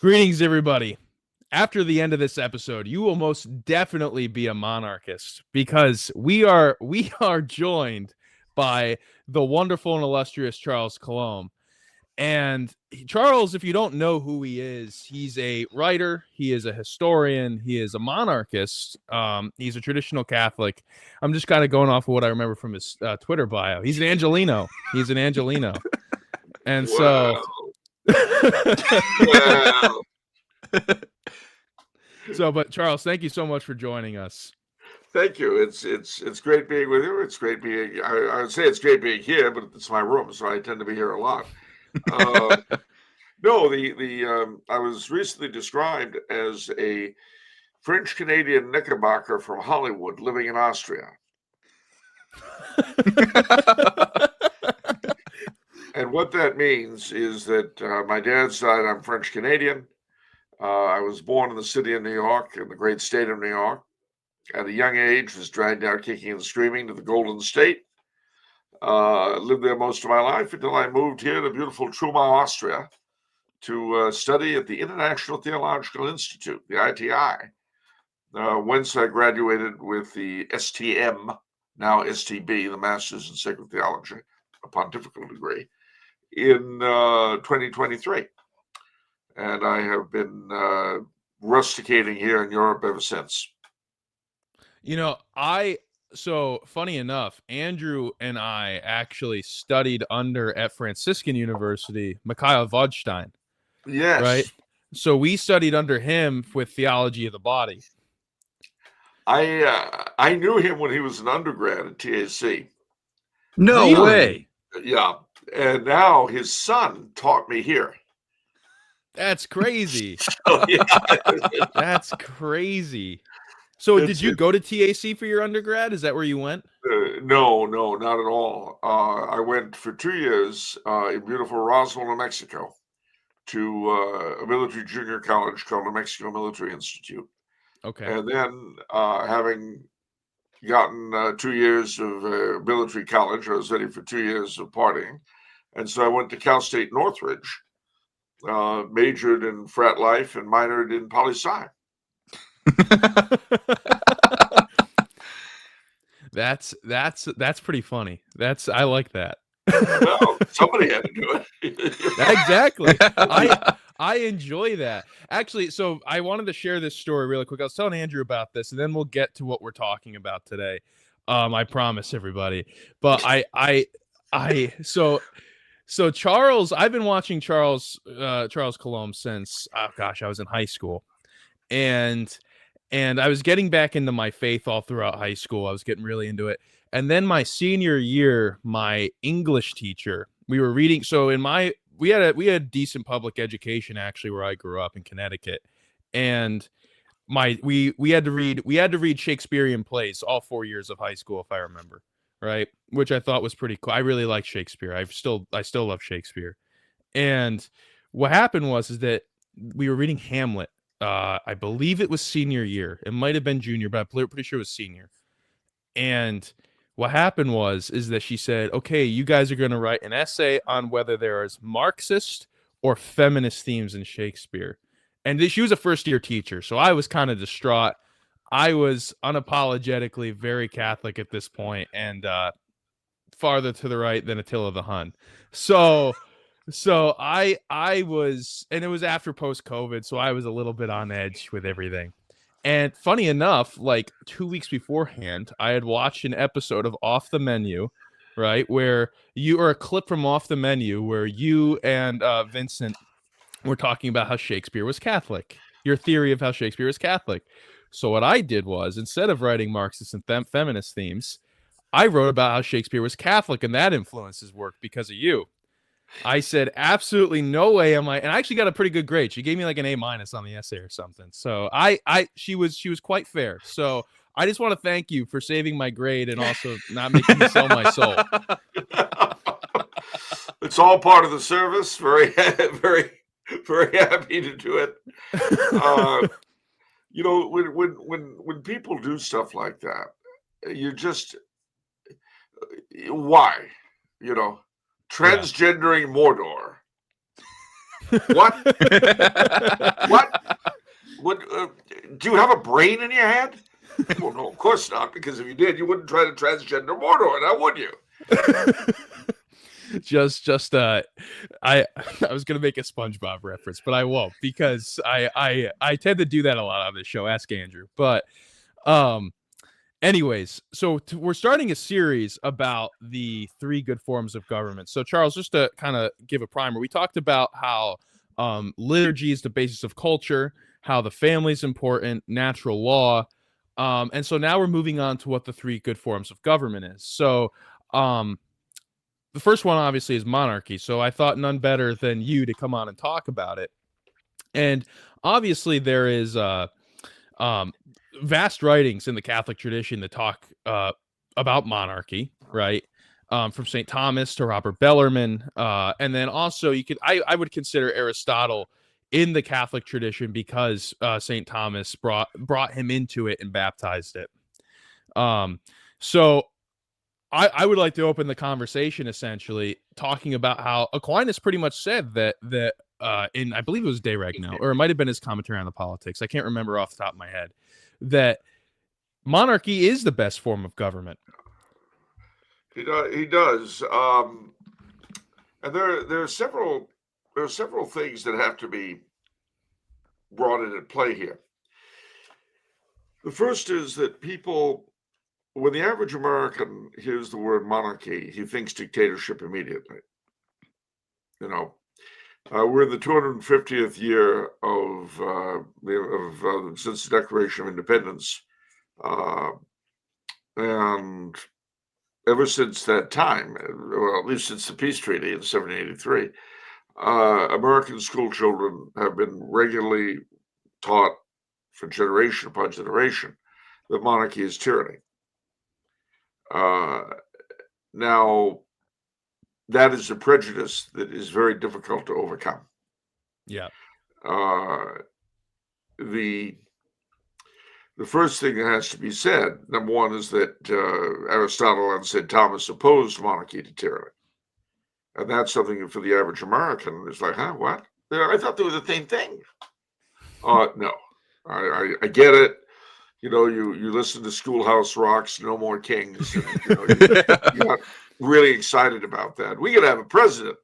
Greetings, everybody. After the end of this episode, you will most definitely be a monarchist because we are joined by the wonderful and illustrious Charles Coulombe. And Charles, if you don't know who he is, he's a writer, he is a historian, he is a monarchist, he's a traditional Catholic. I'm just kind of going off of what I remember from his Twitter bio. He's an Angelino. And Wow. So, but Charles, thank you so much for joining us. Thank you. It's great being with you. It's great being. I would say it's great being here, but it's my room, so I tend to be here a lot. No, I was recently described as a French Canadian knickerbocker from Hollywood living in Austria. And what that means is that my dad's side, I'm French Canadian. I was born in the city of New York, in the great state of New York. At a young age, was dragged out kicking and screaming to the Golden State. Lived there most of my life until I moved here to beautiful Truma, Austria, to study at the International Theological Institute, the ITI, whence I graduated with the STM, now STB, the Master's in Sacred Theology, a pontifical degree, in 2023. And I have been rusticating here in Europe ever since. You know, so funny enough, Andrew and I actually studied at Franciscan University, Mikhail Vodstein. Yes. Right? So we studied under him with theology of the body. I knew him when he was an undergrad at TAC. No Really? way. Yeah. And now his son taught me here. That's crazy. Oh, yeah. That's crazy. So did you go to TAC for your undergrad? Is that where you went? No, not at all. I went for 2 years in beautiful Roswell, New Mexico, to a military junior college called New Mexico Military Institute. Okay. And then having gotten 2 years of military college, I was ready for 2 years of partying. And so I went to Cal State Northridge, majored in frat life and minored in poli-sci. That's pretty funny. I like that. Well, somebody had to do it. Exactly. I enjoy that. Actually, so I wanted to share this story really quick. I was telling Andrew about this, and then we'll get to what we're talking about today. I promise everybody. But so Charles, I've been watching Charles Coulombe since I was in high school. And I was getting back into my faith all throughout high school. I was getting really into it. And then my senior year, my English teacher, we were reading. So we had decent public education actually where I grew up in Connecticut. And we had to read Shakespearean plays all 4 years of high school, if I remember, right? Which I thought was pretty cool. I really like Shakespeare. I still love Shakespeare. And what happened was that we were reading Hamlet. I believe it was senior year. It might have been junior, but I'm pretty sure it was senior. And what happened is that she said, okay, you guys are going to write an essay on whether there is Marxist or feminist themes in Shakespeare. And she was a first-year teacher, so I was kind of distraught. I was unapologetically very Catholic at this point, and farther to the right than Attila the Hun. So I was, and it was after post-COVID, so I was a little bit on edge with everything. And funny enough, like 2 weeks beforehand, I had watched an episode of Off the Menu, right, where a clip from Off the Menu where you and Vincent were talking about how Shakespeare was Catholic, your theory of how Shakespeare is Catholic. So what I did was, instead of writing Marxist and feminist themes, I wrote about how Shakespeare was Catholic, and that influences work because of you. I said, absolutely no way am I, and I actually got a pretty good grade. She gave me like an A- on the essay or something. So she was quite fair. So I just want to thank you for saving my grade and also not making me sell my soul. It's all part of the service. Very, very, very happy to do it. When people do stuff like that, you just, why? Transgendering Mordor. What? What? What? Do you have a brain in your head? Well, no, of course not, because if you did, you wouldn't try to transgender Mordor, now would you? I was gonna make a SpongeBob reference, but I won't, because I tend to do that a lot on this show. Ask Andrew. But anyways, so we're starting a series about the 3 good forms of government. So Charles, just to kind of give a primer, we talked about how liturgy is the basis of culture, how the family is important, natural law, and so now we're moving on to what the 3 good forms of government is. So the first one obviously is monarchy. So I thought none better than you to come on and talk about it. And obviously there is vast writings in the Catholic tradition that talk about monarchy, right? From St. Thomas to Robert Bellarmine, and then also I would consider Aristotle in the Catholic tradition, because St. Thomas brought him into it and baptized it. So I would like to open the conversation essentially talking about how Aquinas pretty much said that in, I believe it was De Regno, or it might have been his commentary on the Politics, I can't remember off the top of my head, that monarchy is the best form of government. He does. And there are several things that have to be brought into play here. The first is that people, when the average American hears the word monarchy, he thinks dictatorship immediately. We're in the 250th year since the Declaration of Independence, and ever since that time, well, at least since the peace treaty in 1783, American school children have been regularly taught for generation upon generation that monarchy is tyranny. Now, that is a prejudice that is very difficult to overcome. Yeah. The first thing that has to be said, number one, is that Aristotle and St. Thomas opposed monarchy to tyranny. And that's something for the average American is like, huh, what? I thought they were the same thing. No, I get it. You listen to Schoolhouse Rock's No More Kings, and you got really excited about that. We gotta have a president,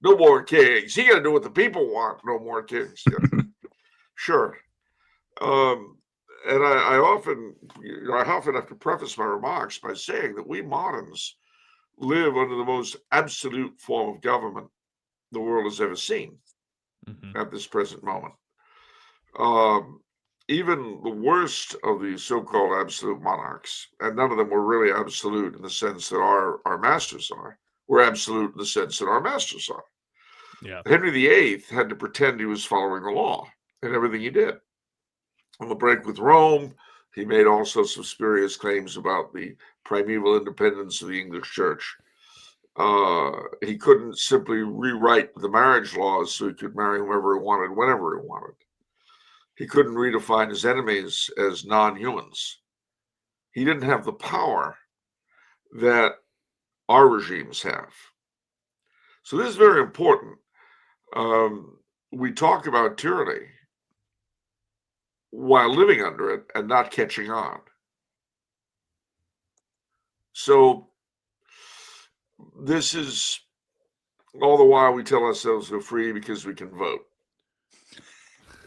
no more kings. He gotta do what the people want, no more kings. Yeah. Sure. And I often have to preface my remarks by saying that we moderns live under the most absolute form of government the world has ever seen at this present moment. Even the worst of the so-called absolute monarchs, and none of them were really absolute in the sense that our masters are, were absolute in the sense that our masters are. Yeah. Henry VIII had to pretend he was following the law in everything he did. On the break with Rome, he made also some spurious claims about the primeval independence of the English church. He couldn't simply rewrite the marriage laws so he could marry whomever he wanted, whenever he wanted. He couldn't redefine his enemies as non-humans. He didn't have the power that our regimes have. So this is very important. We talk about tyranny while living under it and not catching on. So this is all the while we tell ourselves we're free because we can vote.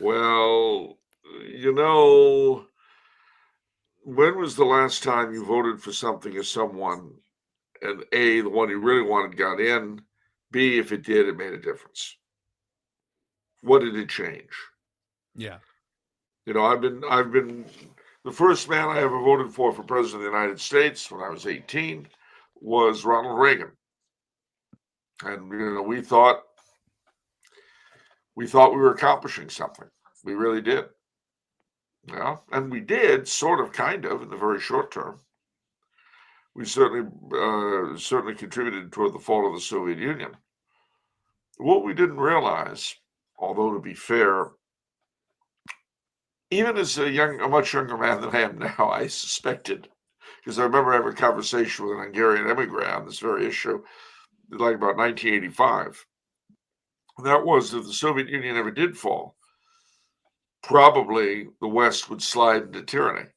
Well, when was the last time you voted for something or someone, and A, the one you really wanted got in, B, if it did, it made a difference? What did it change? Yeah. I've been the first man I ever voted for president of the United States when I was 18 was Ronald Reagan. And we thought we were accomplishing something. We really did. Yeah, and we did, sort of, kind of, in the very short term. We certainly contributed toward the fall of the Soviet Union. What we didn't realize, although to be fair, even as a much younger man than I am now, I suspected, because I remember having a conversation with an Hungarian emigre on this very issue, like about 1985. And that was, if the Soviet Union ever did fall, probably the West would slide into tyranny,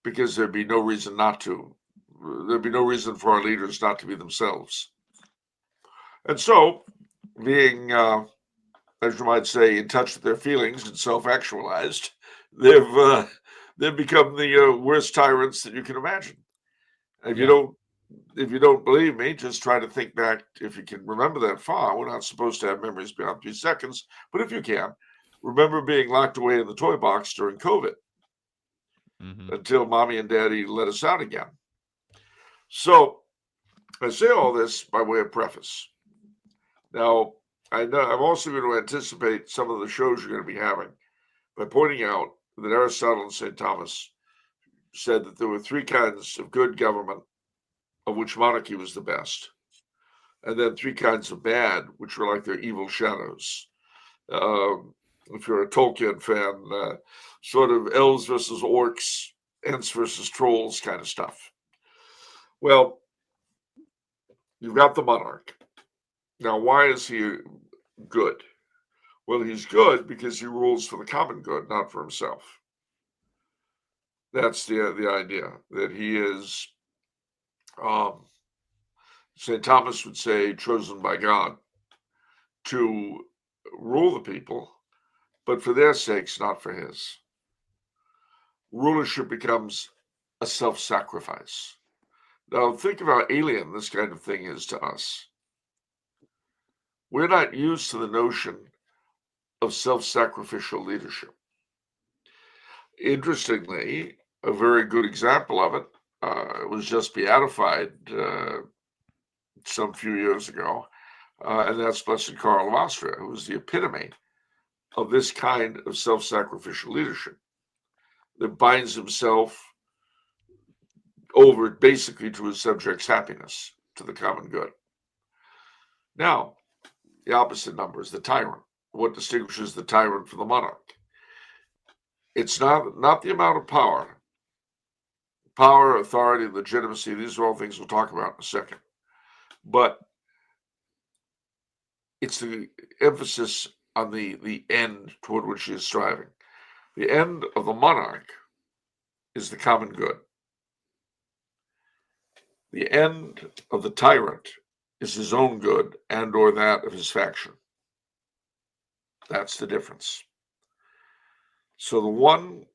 because there'd be no reason not to. There'd be no reason for our leaders not to be themselves. And so, being, as you might say, in touch with their feelings and self-actualized, they've become the worst tyrants that you can imagine. If you Yeah. don't if you don't believe me, just try to think back. If you can remember that far, we're not supposed to have memories beyond 3 seconds, but if you can, remember being locked away in the toy box during COVID Hmm. until mommy and daddy let us out again. So I say all this by way of preface. Now, I know I'm also going to anticipate some of the shows you're going to be having by pointing out that Aristotle and St. Thomas said that there were three kinds of good government, of which monarchy was the best, and then three kinds of bad, which were like their evil shadows. If you're a Tolkien fan, sort of elves versus orcs, ents versus trolls kind of stuff. Well, you've got the monarch. Now, why is he good? Well, he's good because he rules for the common good, not for himself. That's the idea, that he is, um, St. Thomas would say, chosen by God to rule the people, but for their sakes, not for his. Rulership becomes a self-sacrifice. Now, think of how alien this kind of thing is to us. We're not used to the notion of self-sacrificial leadership. Interestingly, a very good example of it was just beatified some few years ago, and that's Blessed Karl of Austria, who was the epitome of this kind of self-sacrificial leadership that binds himself over basically to his subjects' happiness, to the common good. Now, the opposite number is the tyrant. What distinguishes the tyrant from the monarch? It's not the amount of power. Power, authority, legitimacy, these are all things we'll talk about in a second. But it's the emphasis on the end toward which he is striving. The end of the monarch is the common good. The end of the tyrant is his own good and or that of his faction. That's the difference. So the one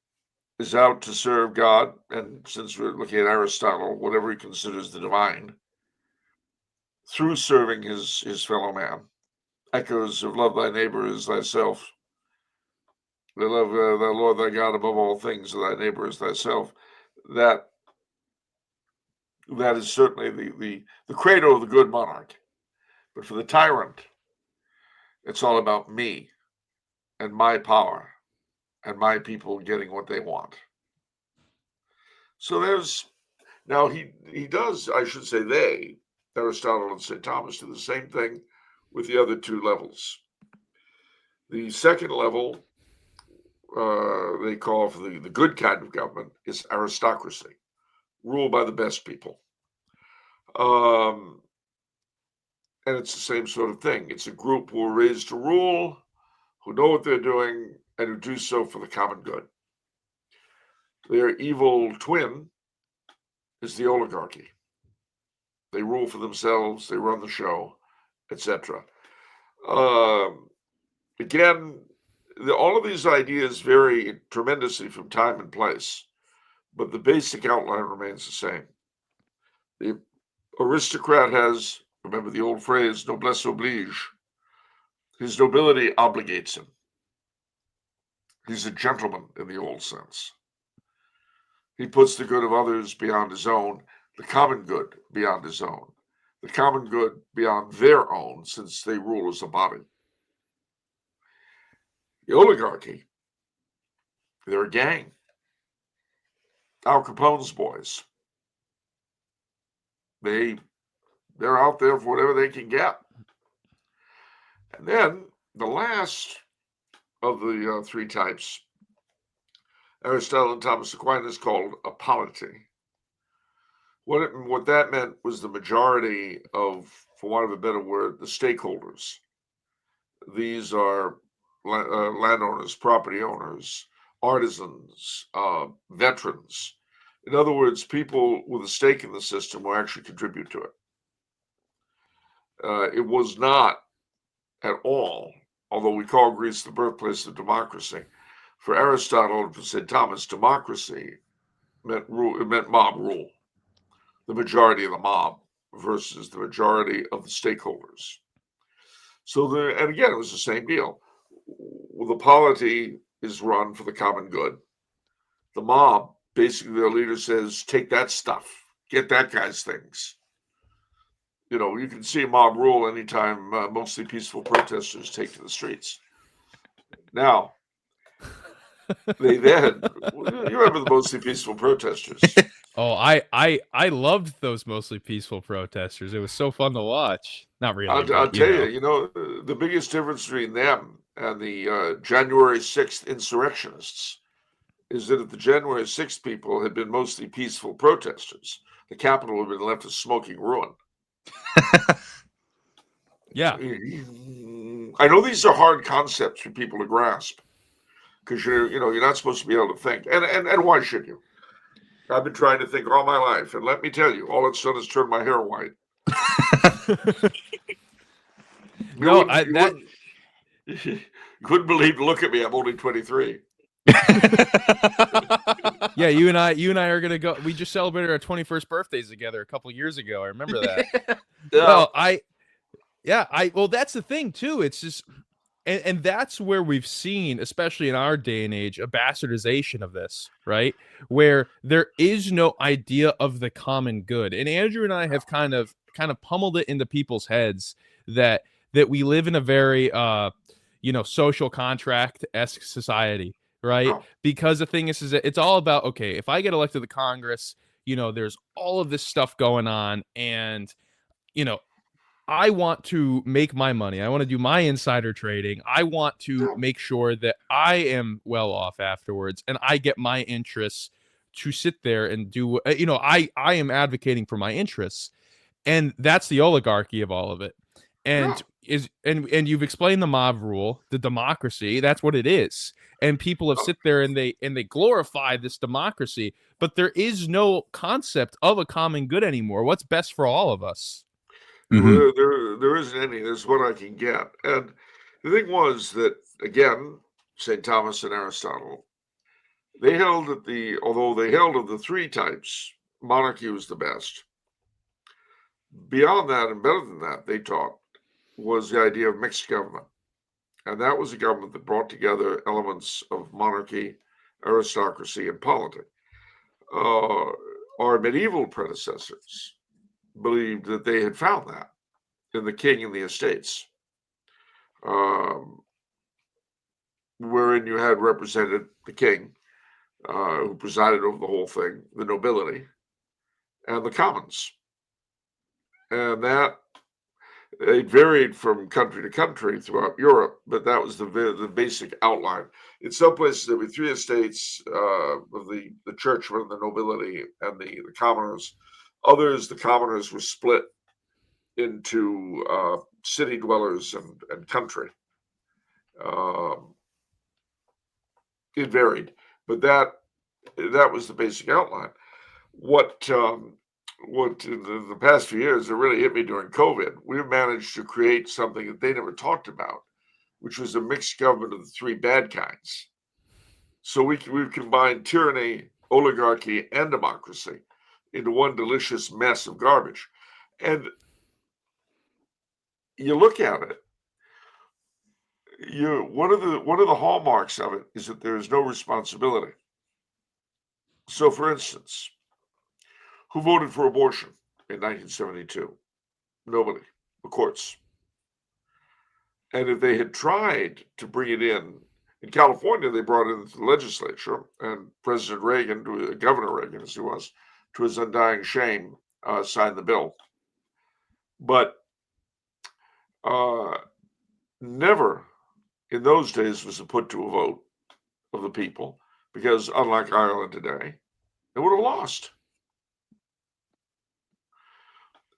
is out to serve God, and since we're looking at Aristotle, whatever he considers the divine, through serving his fellow man. Echoes of love thy neighbor as thyself. They love thy Lord thy God above all things, and thy neighbor as thyself. That is certainly the credo of the good monarch. But for the tyrant, it's all about me and my power and my people getting what they want. So there's now he does, I should say they, Aristotle and St. Thomas, do the same thing with the other two levels. The second level they call for the good kind of government is aristocracy, ruled by the best people. And it's the same sort of thing. It's a group who are raised to rule, who know what they're doing, and who do so for the common good. Their evil twin is the oligarchy. They rule for themselves, they run the show, etc. Again, all of these ideas vary tremendously from time and place, but the basic outline remains the same. The aristocrat has, remember the old phrase, noblesse oblige. His nobility obligates him. He's a gentleman in the old sense. He puts the good of others beyond his own, the common good beyond his own, the common good beyond their own, since they rule as a body. The oligarchy, they're a gang. Al Capone's boys. They're out there for whatever they can get. And then the last of the three types, Aristotle and Thomas Aquinas called a polity. What that meant was the majority of, for want of a better word, the stakeholders. These are landowners, property owners, artisans, veterans. In other words, people with a stake in the system will actually contribute to it. It was not at all, although we call Greece the birthplace of democracy. For Aristotle and for St. Thomas, democracy meant rule. It meant mob rule, the majority of the mob versus the majority of the stakeholders. So and again, it was the same deal. The polity is run for the common good. The mob, basically, their leader says, "Take that stuff, get that guy's things." You can see mob rule anytime mostly peaceful protesters take to the streets. Now, they then, you remember the mostly peaceful protesters. Oh, I loved those mostly peaceful protesters. It was so fun to watch. Not really, I'll but tell you, the biggest difference between them and the January 6th insurrectionists is that if the January 6th people had been mostly peaceful protesters, the Capitol would have been left a smoking ruin. yeah. I know these are hard concepts for people to grasp because you're not supposed to be able to think, and why should you? I've been trying to think all my life, and let me tell you, all it's done is turn my hair white. No, You couldn't believe to look at me. I'm only 23. Yeah, you and I are gonna go. We just celebrated our 21st birthdays together a couple years ago. I remember that. Well, well, that's the thing too. It's just, and that's where we've seen, especially in our day and age, a bastardization of this, right? Where there is no idea of the common good. And Andrew and I have kind of pummeled it into people's heads that we live in a very social contract-esque society, right? Oh. Because the thing is that it's all about, okay, if I get elected to Congress, there's all of this stuff going on, and I want to make my money. I want to do my insider trading. I want to make sure that I am well off afterwards, and I get my interests to sit there and do. I am advocating for my interests, and that's the oligarchy of all of it. And and you've explained the mob rule, the democracy. That's what it is. And people have sit there and they glorify this democracy, but there is no concept of a common good anymore. What's best for all of us? Mm-hmm. There isn't any. There's what I can get. And the thing was that, again, St. Thomas and Aristotle, although they held of the three types, monarchy was the best. Beyond that and better than that, they taught, was the idea of mixed government. And that was a government that brought together elements of monarchy, aristocracy, and polity. Our medieval predecessors believed that they had found that in the king and the estates, wherein you had represented the king, who presided over the whole thing, the nobility, and the commons. And that it varied from country to country throughout Europe, but that was the basic outline. In some places, there were three estates of the churchmen, the nobility, and the commoners. Others, the commoners were split into city dwellers and country. It varied, but that was the basic outline. What in the past few years that really hit me during COVID, we've managed to create something that they never talked about, which was a mixed government of the three bad kinds. So we've combined tyranny, oligarchy, and democracy into one delicious mess of garbage. And you look at it, one of the hallmarks of it is that there is no responsibility. So, for instance, who voted for abortion in 1972? Nobody. The courts. And if they had tried to bring it in California, they brought it into the legislature, and President Reagan, Governor Reagan, as he was, to his undying shame, signed the bill. But never in those days was it put to a vote of the people, because unlike Ireland today, it would have lost.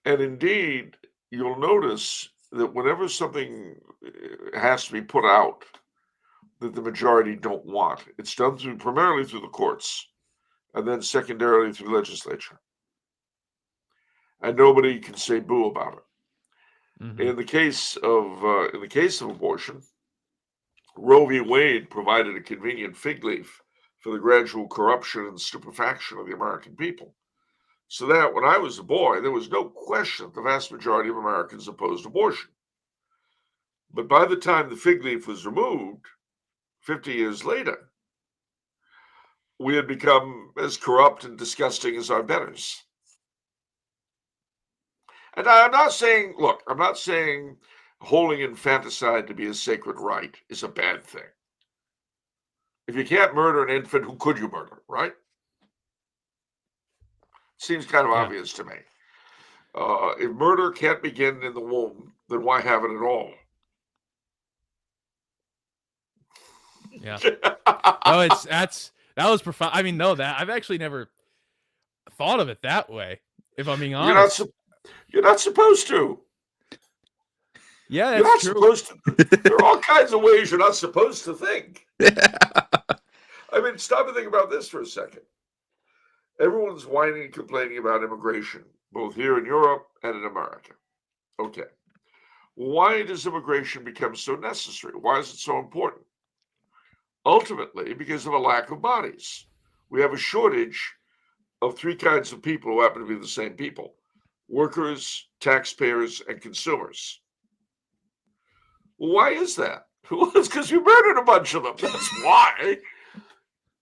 And indeed, you'll notice that whenever something has to be put out that the majority don't want, it's done primarily through the courts and then secondarily through the legislature. And nobody can say boo about it. Mm-hmm. In the case of abortion, Roe v. Wade provided a convenient fig leaf for the gradual corruption and stupefaction of the American people. So that when I was a boy, there was no question that the vast majority of Americans opposed abortion. But by the time the fig leaf was removed, 50 years later, we had become as corrupt and disgusting as our betters. And I'm not saying holding infanticide to be a sacred right is a bad thing. If you can't murder an infant, who could you murder, right? Seems kind of obvious to me. If murder can't begin in the womb, then why have it at all? Yeah. No, that was profound. I mean, no, that I've actually never thought of it that way, if I'm being honest. You're not supposed to. Yeah, that's you're not true. Supposed to. There are all kinds of ways you're not supposed to think. I mean, stop and think about this for a second. Everyone's whining and complaining about immigration, both here in Europe and in America. Okay. Why does immigration become so necessary? Why is it so important? Ultimately, because of a lack of bodies. We have a shortage of three kinds of people who happen to be the same people: workers, taxpayers, and consumers. Well, why is that? Well, it's because you murdered a bunch of them. That's why.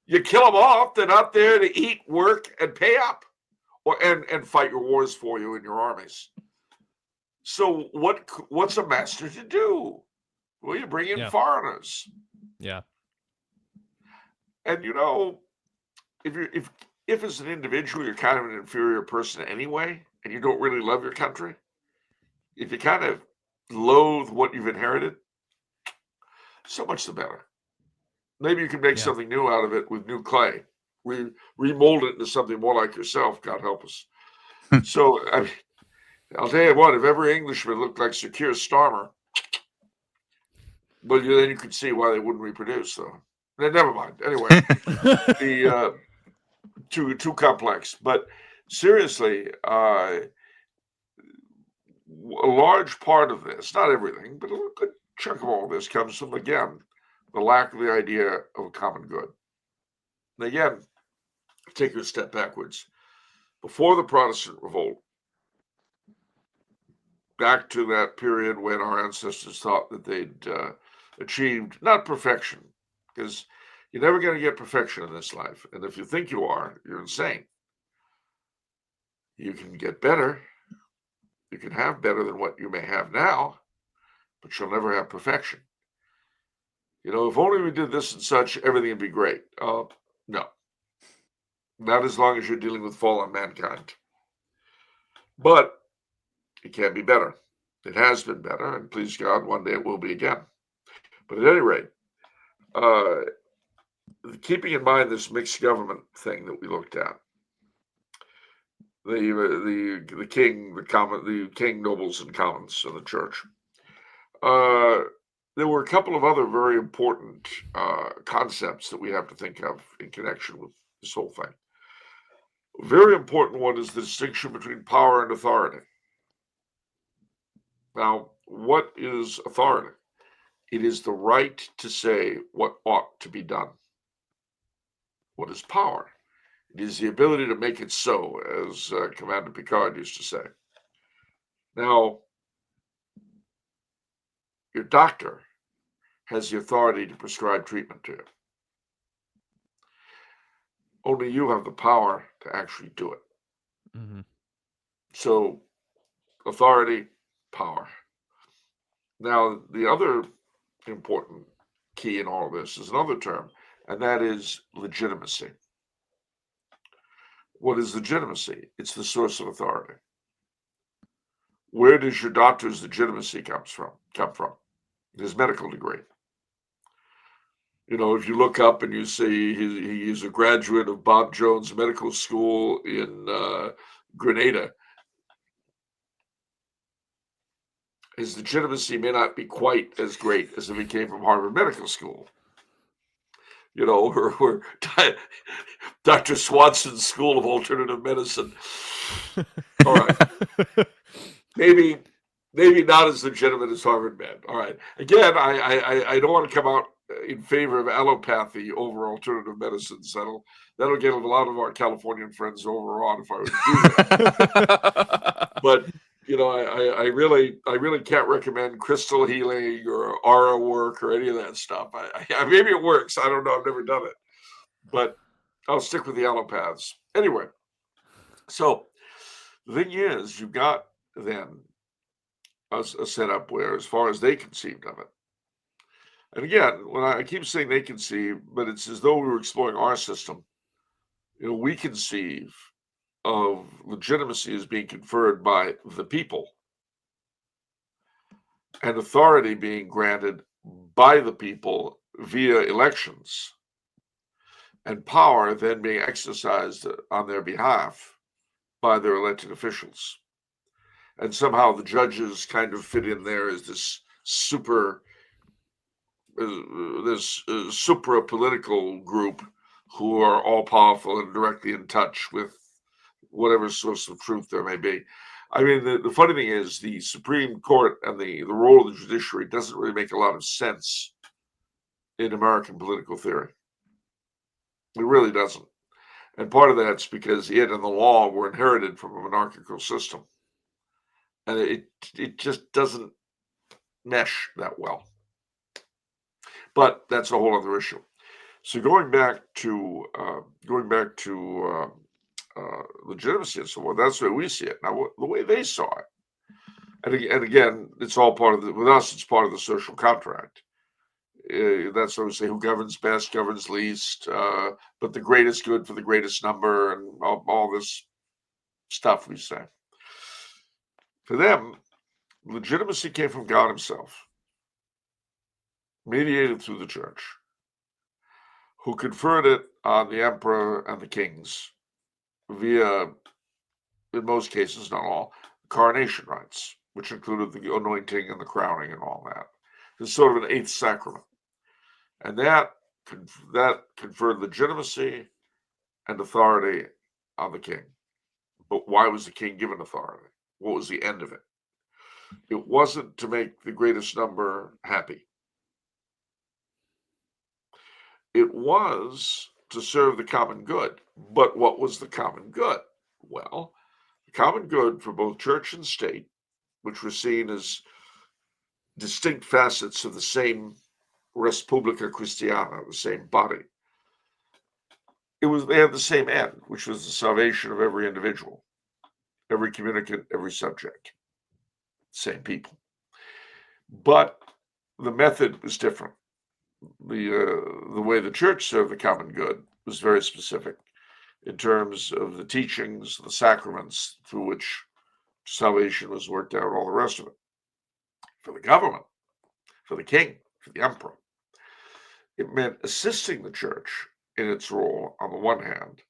You kill them off. They're not there to eat, work, and pay up, and fight your wars for you in your armies. So what's a master to do? Well, you bring in foreigners. Yeah. And if as an individual you're kind of an inferior person anyway, and you don't really love your country, if you kind of loathe what you've inherited, so much the better. Maybe you can make something new out of it with new clay, remold it into something more like yourself. God help us. So I'll tell you what: if every Englishman looked like Sir Keir Starmer, but then you could see why they wouldn't reproduce. So never mind. Anyway, the too complex. But seriously, a large part of this, not everything, but a good chunk of all this comes from, again, the lack of the idea of a common good. And again, take a step backwards. Before the Protestant Revolt, back to that period when our ancestors thought that they'd achieved, not perfection, because you're never going to get perfection in this life. And if you think you are, you're insane. You can get better. You can have better than what you may have now, but you'll never have perfection. If only we did this and such, everything would be great. No. Not as long as you're dealing with fallen mankind. But it can be better. It has been better, and please God, one day it will be again. But at any rate, keeping in mind this mixed government thing that we looked at, the king, nobles, and commons of the church. There were a couple of other very important concepts that we have to think of in connection with this whole thing. A very important one is the distinction between power and authority. Now, what is authority? It is the right to say what ought to be done. What is power? It is the ability to make it so, as Commander Picard used to say. Now, your doctor has the authority to prescribe treatment to you. Only you have the power to actually do it. Mm-hmm. So, authority, power. Now, the other important key in all of this is another term, and that is legitimacy. What is legitimacy? It's the source of authority. Where does your doctor's legitimacy come from? His medical degree. If you look up and you see he is a graduate of Bob Jones Medical School in Grenada, his legitimacy may not be quite as great as if he came from Harvard Medical School, or Dr. Swanson's School of Alternative Medicine. All right. Maybe not as legitimate as Harvard Med. All right. Again, I don't want to come out in favor of allopathy over alternative medicines. That'll get a lot of our Californian friends overawed if I were to do that. But I really can't recommend crystal healing or aura work or any of that stuff. Maybe it works. I don't know. I've never done it, but I'll stick with the allopaths anyway. So the thing is, you've got then a setup where, as far as they conceived of it, and again, when I keep saying they conceive, but it's as though we were exploring our system. We conceive of legitimacy as being conferred by the people, and authority being granted by the people via elections, and power then being exercised on their behalf by their elected officials. And somehow the judges kind of fit in there as this supra-political group who are all powerful and directly in touch with whatever source of truth there may be. I mean, the funny thing is the Supreme Court and the role of the judiciary doesn't really make a lot of sense in American political theory. It really doesn't. And part of that's because it and the law were inherited from a monarchical system. And it just doesn't mesh that well. But that's a whole other issue. So going back to legitimacy and so on, that's the way we see it. Now, the way they saw it, and again, it's all part of with us, it's part of the social contract. That's what we say: who governs best governs least, but the greatest good for the greatest number, and all this stuff we say. For them, legitimacy came from God Himself, mediated through the church, who conferred it on the emperor and the kings via, in most cases, not all, coronation rites, which included the anointing and the crowning and all that. It's sort of an eighth sacrament. And that conferred legitimacy and authority on the king. But why was the king given authority? What was the end of it? It wasn't to make the greatest number happy. It was to serve the common good. But what was the common good? Well, the common good for both church and state, which were seen as distinct facets of the same Res Publica Christiana, the same body. They had the same end, which was the salvation of every individual, every communicant, every subject. Same people. But the method was different. The way the church served the common good was very specific in terms of the teachings, the sacraments through which salvation was worked out, all the rest of it. For the government, for the king, for the emperor, it meant assisting the church in its role on the one hand,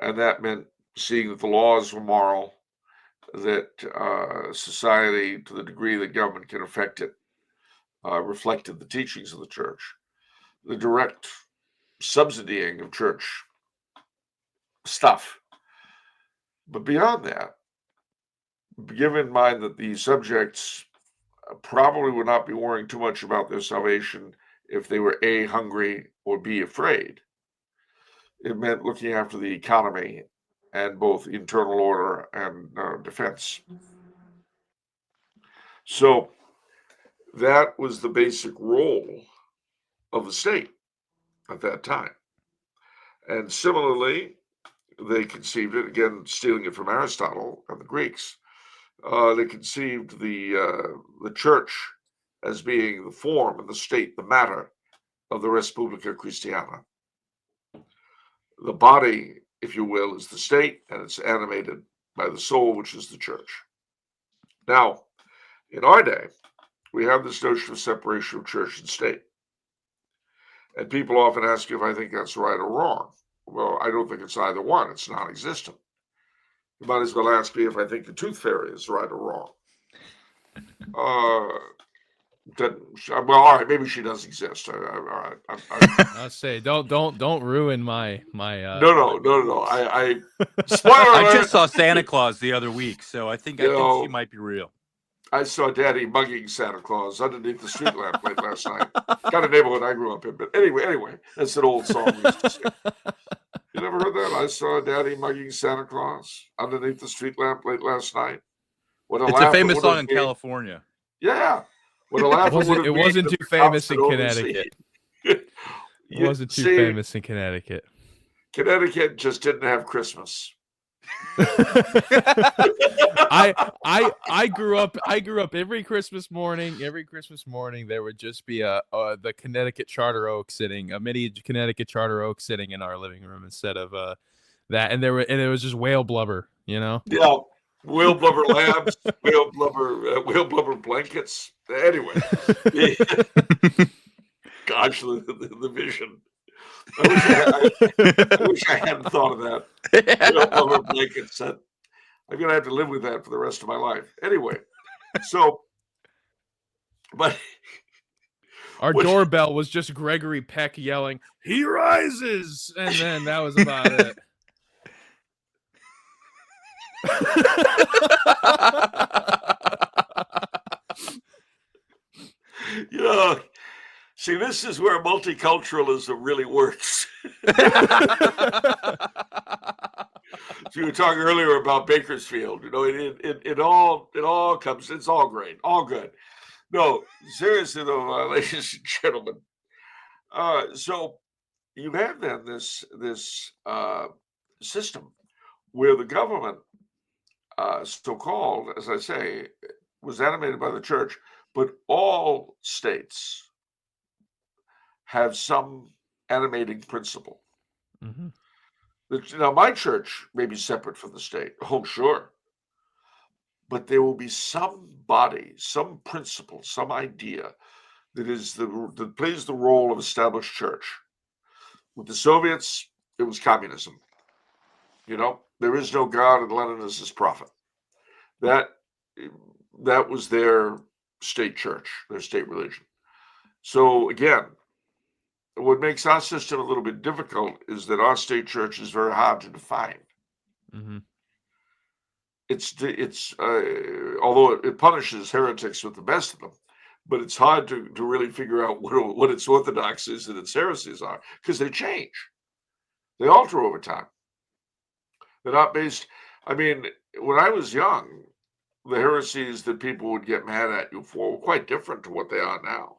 and that meant seeing that the laws were moral, that society, to the degree that government can affect it, reflected the teachings of the church, the direct subsidying of church stuff. But beyond that, give in mind that the subjects probably would not be worrying too much about their salvation if they were A, hungry, or B, afraid. It meant looking after the economy and both internal order and defense. So that was the basic role of the state at that time. And similarly, they conceived it, again, stealing it from Aristotle and the Greeks. They conceived the church as being the form and the state, the matter of the Res Publica Christiana. The body, if you will, is the state, and it's animated by the soul, which is the church. Now, in our day, we have this notion of separation of church and state. And people often ask if I think that's right or wrong. Well, I don't think it's either one. It's non-existent. You might as well ask me if I think the tooth fairy is right or wrong. Uh, well, all right, maybe she does exist. All right, I'll say don't ruin my no. Spoiler I alert. just saw Santa Claus the other week, so I think she might be real. I saw Daddy mugging Santa Claus underneath the street lamp late last night. Kind of neighborhood I grew up in, but anyway, that's an old song we used to sing. You never heard that? I saw Daddy mugging Santa Claus underneath the street lamp late last night. It's a famous song in California. Yeah. What a laugh it wasn't too famous in Connecticut. It wasn't too famous in Connecticut. Connecticut just didn't have Christmas. I grew up every Christmas morning there would just be the Connecticut Charter Oak sitting, a mini Connecticut Charter Oak sitting in our living room instead of that, and it was just whale blubber, you know. Yeah, whale blubber labs, whale blubber blankets. Anyway, gosh, the vision. I wish I hadn't thought of that. Whale blubber blankets. I'm gonna have to live with that for the rest of my life. Anyway, so, but our doorbell was just Gregory Peck yelling, "He rises," and then that was about it. You know, see, this is where multiculturalism really works. So you were talking earlier about Bakersfield. You know, it all comes. It's all great, all good. No, seriously though, ladies and gentlemen. So you have then this system where the government, so-called, as I say, was animated by the church, but all states have some animating principle. Mm-hmm. Now, my church may be separate from the state. Oh, sure. But there will be some body, some principle, some idea that plays the role of established church. With the Soviets, it was communism. You know, there is no God and Lenin is his prophet. That was their state church, their state religion. So again, what makes our system a little bit difficult is that our state church is very hard to define. Mm-hmm. It's although it punishes heretics with the best of them, but it's hard to really figure out what its orthodoxies and its heresies are, because they change. They alter over time. They're not based. I mean, when I was young, the heresies that people would get mad at you for were quite different to what they are now.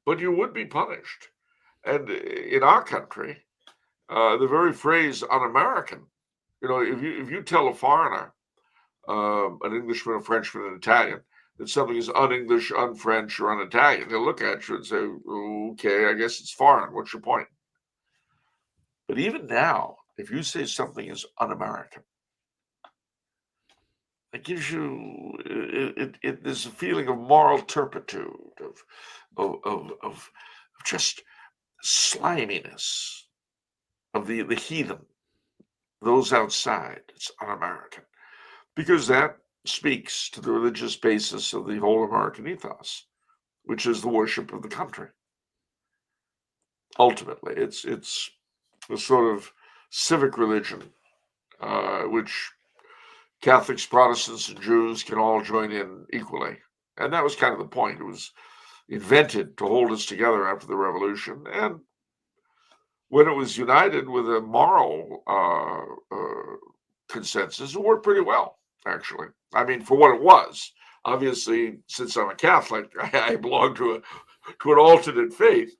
But you would be punished. And in our country, the very phrase "un-American," you know, if you tell a foreigner, an Englishman, a Frenchman, an Italian, that something is un-English, un-French, or un-Italian, they'll look at you and say, "Okay, I guess it's foreign. What's your point?" But even now, if you say something is un-American, it gives you there's a feeling of moral turpitude, of just sliminess of the heathen, those outside. It's un-American, because that speaks to the religious basis of the whole American ethos, which is the worship of the country. Ultimately, it's a sort of civic religion, which Catholics, Protestants, and Jews can all join in equally. And that was kind of the point. It was invented to hold us together after the revolution. And when it was united with a moral consensus, it worked pretty well, actually. I mean, for what it was. Obviously, since I'm a Catholic, I belong to an alternate faith.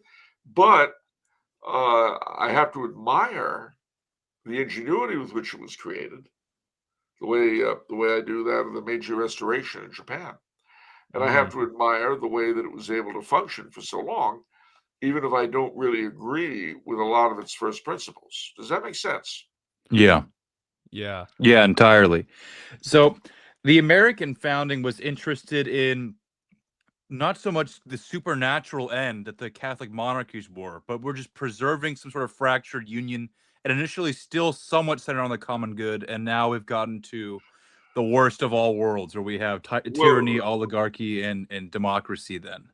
But I have to admire the ingenuity with which it was created, the way I do that of the Meiji Restoration in Japan. And I have to admire the way that it was able to function for so long, even if I don't really agree with a lot of its first principles. Does that make sense? Yeah. Yeah. Yeah, entirely. So the American founding was interested in not so much the supernatural end that the Catholic monarchies were, but we're just preserving some sort of fractured union, and initially still somewhat centered on the common good. And now we've gotten to the worst of all worlds, where we have tyranny, oligarchy, and democracy. Then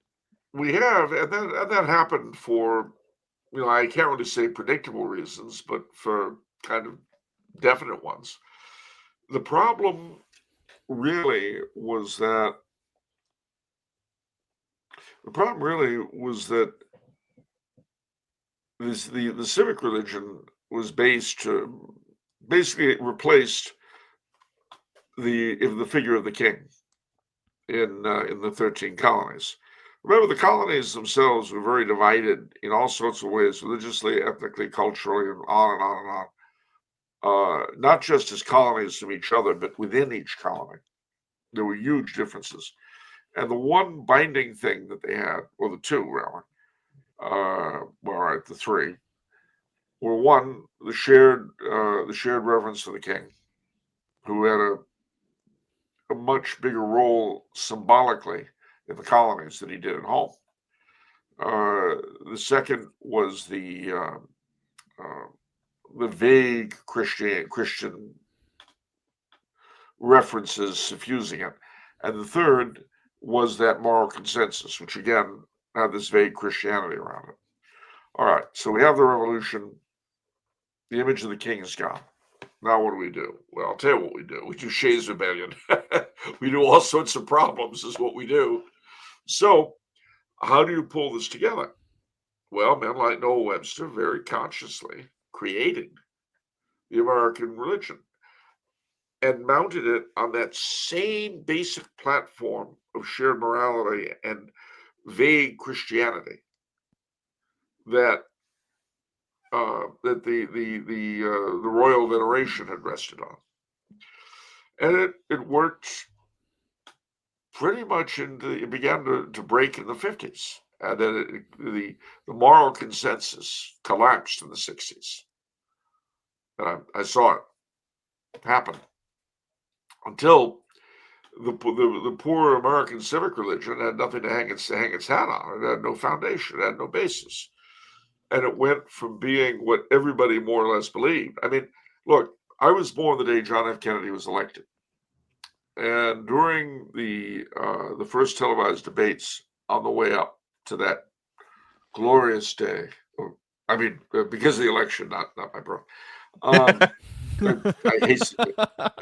we have, and that happened for, I can't really say predictable reasons, but for kind of definite ones. The problem really was that the civic religion was basically it replaced the figure of the king in the 13 colonies. Remember, the colonies themselves were very divided in all sorts of ways, religiously, ethnically, culturally, and on and on and on. Not just as colonies from each other, but within each colony. There were huge differences. And the one binding thing that they had, or the two, really, the three, were one, the shared reverence for the king, who had a much bigger role symbolically in the colonies than he did at home. The second was the vague Christian references suffusing it, and the third was that moral consensus, which again had this vague Christianity around it. All right, so we have the revolution. The image of the king is gone. Now what do? Well, I'll tell you what we do. We do Shays Rebellion. We do all sorts of problems is what we do. So how do you pull this together? Well, men like Noah Webster very consciously created the American religion and mounted it on that same basic platform of shared morality and vague Christianity that the royal veneration had rested on, and it worked pretty much it began to break in the 50s, and then the moral consensus collapsed in the 60s, and I saw it happen until the poor American civic religion had nothing to hang its hat on. It had no foundation. It had no basis. And it went from being what everybody more or less believed. I mean, look, I was born the day John F. Kennedy was elected. And during the first televised debates on the way up to that glorious day, because of the election, not my birth, I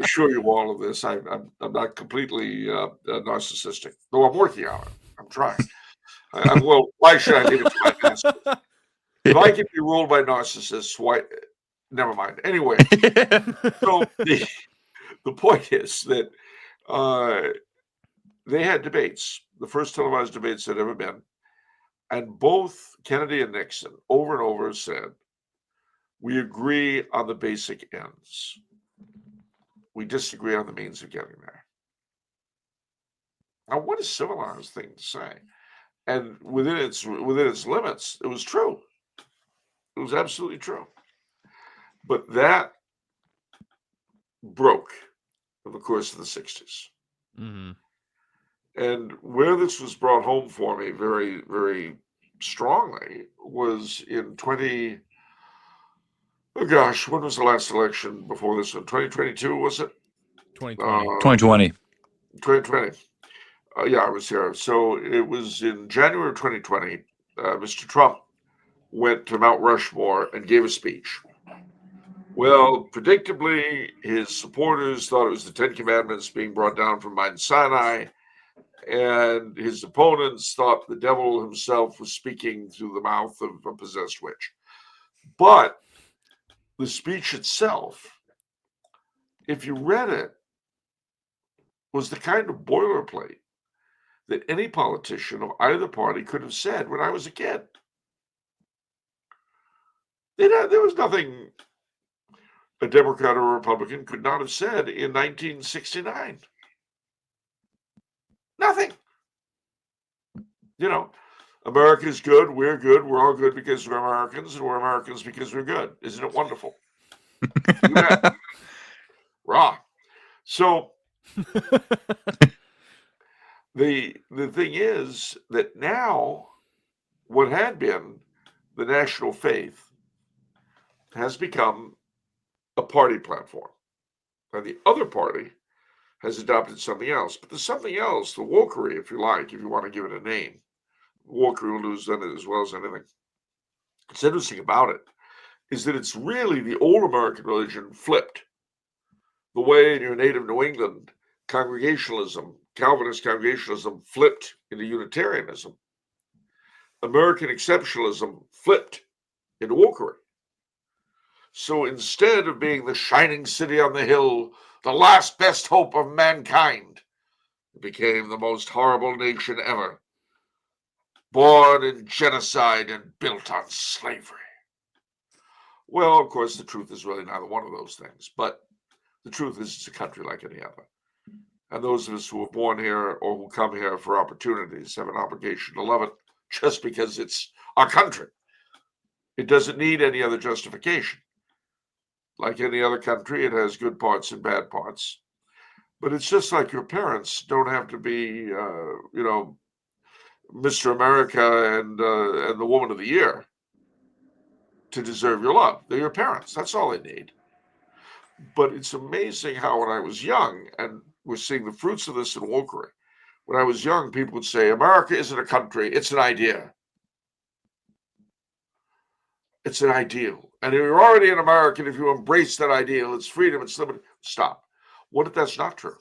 assure you all of this. I'm not completely narcissistic, though I'm working on it. I'm trying. Well, why should I leave it to my master? If I can be ruled by narcissists, why? Never mind. Anyway, so the point is that they had debates, the first televised debates that had ever been, and both Kennedy and Nixon over and over said, we agree on the basic ends. We disagree on the means of getting there. Now, what a civilized thing to say. And within its limits, it was true. It was absolutely true. But that broke in the course of the 60s. Mm-hmm. And where this was brought home for me very, very strongly was in when was the last election before this one? 2022, was it? 2020. 2020. 2020. Yeah, I was here. So it was in January of 2020. Mr. Trump went to Mount Rushmore and gave a speech. Well, predictably, his supporters thought it was the Ten Commandments being brought down from Mount Sinai, and his opponents thought the devil himself was speaking through the mouth of a possessed witch. But the speech itself, if you read it, was the kind of boilerplate that any politician of either party could have said when I was a kid. There was nothing a Democrat or a Republican could not have said in 1969. Nothing. America's good, we're all good because we're Americans, and we're Americans because we're good. Isn't it wonderful? Rah. So the thing is that now what had been the national faith has become a party platform. And the other party has adopted something else. But there's something else, the wokery, if you like, if you want to give it a name. Wokery will lose then as well as anything. What's interesting about it is that it's really the old American religion flipped. The way in your native New England, congregationalism, Calvinist congregationalism flipped into Unitarianism. American exceptionalism flipped into wokery. So instead of being the shining city on the hill, the last best hope of mankind, it became the most horrible nation ever, born in genocide and built on slavery. Well, of course, the truth is really neither one of those things, but the truth is it's a country like any other. And those of us who were born here or who come here for opportunities have an obligation to love it just because it's our country. It doesn't need any other justification. Like any other country, it has good parts and bad parts. But it's just like your parents don't have to be, Mr. America and the Woman of the Year to deserve your love. They're your parents. That's all they need. But it's amazing how when I was young, and we're seeing the fruits of this in wokery, when I was young, people would say, America isn't a country, it's an idea. It's an ideal. And if you're already an American, if you embrace that ideal, it's freedom, it's liberty. Stop. What if that's not true?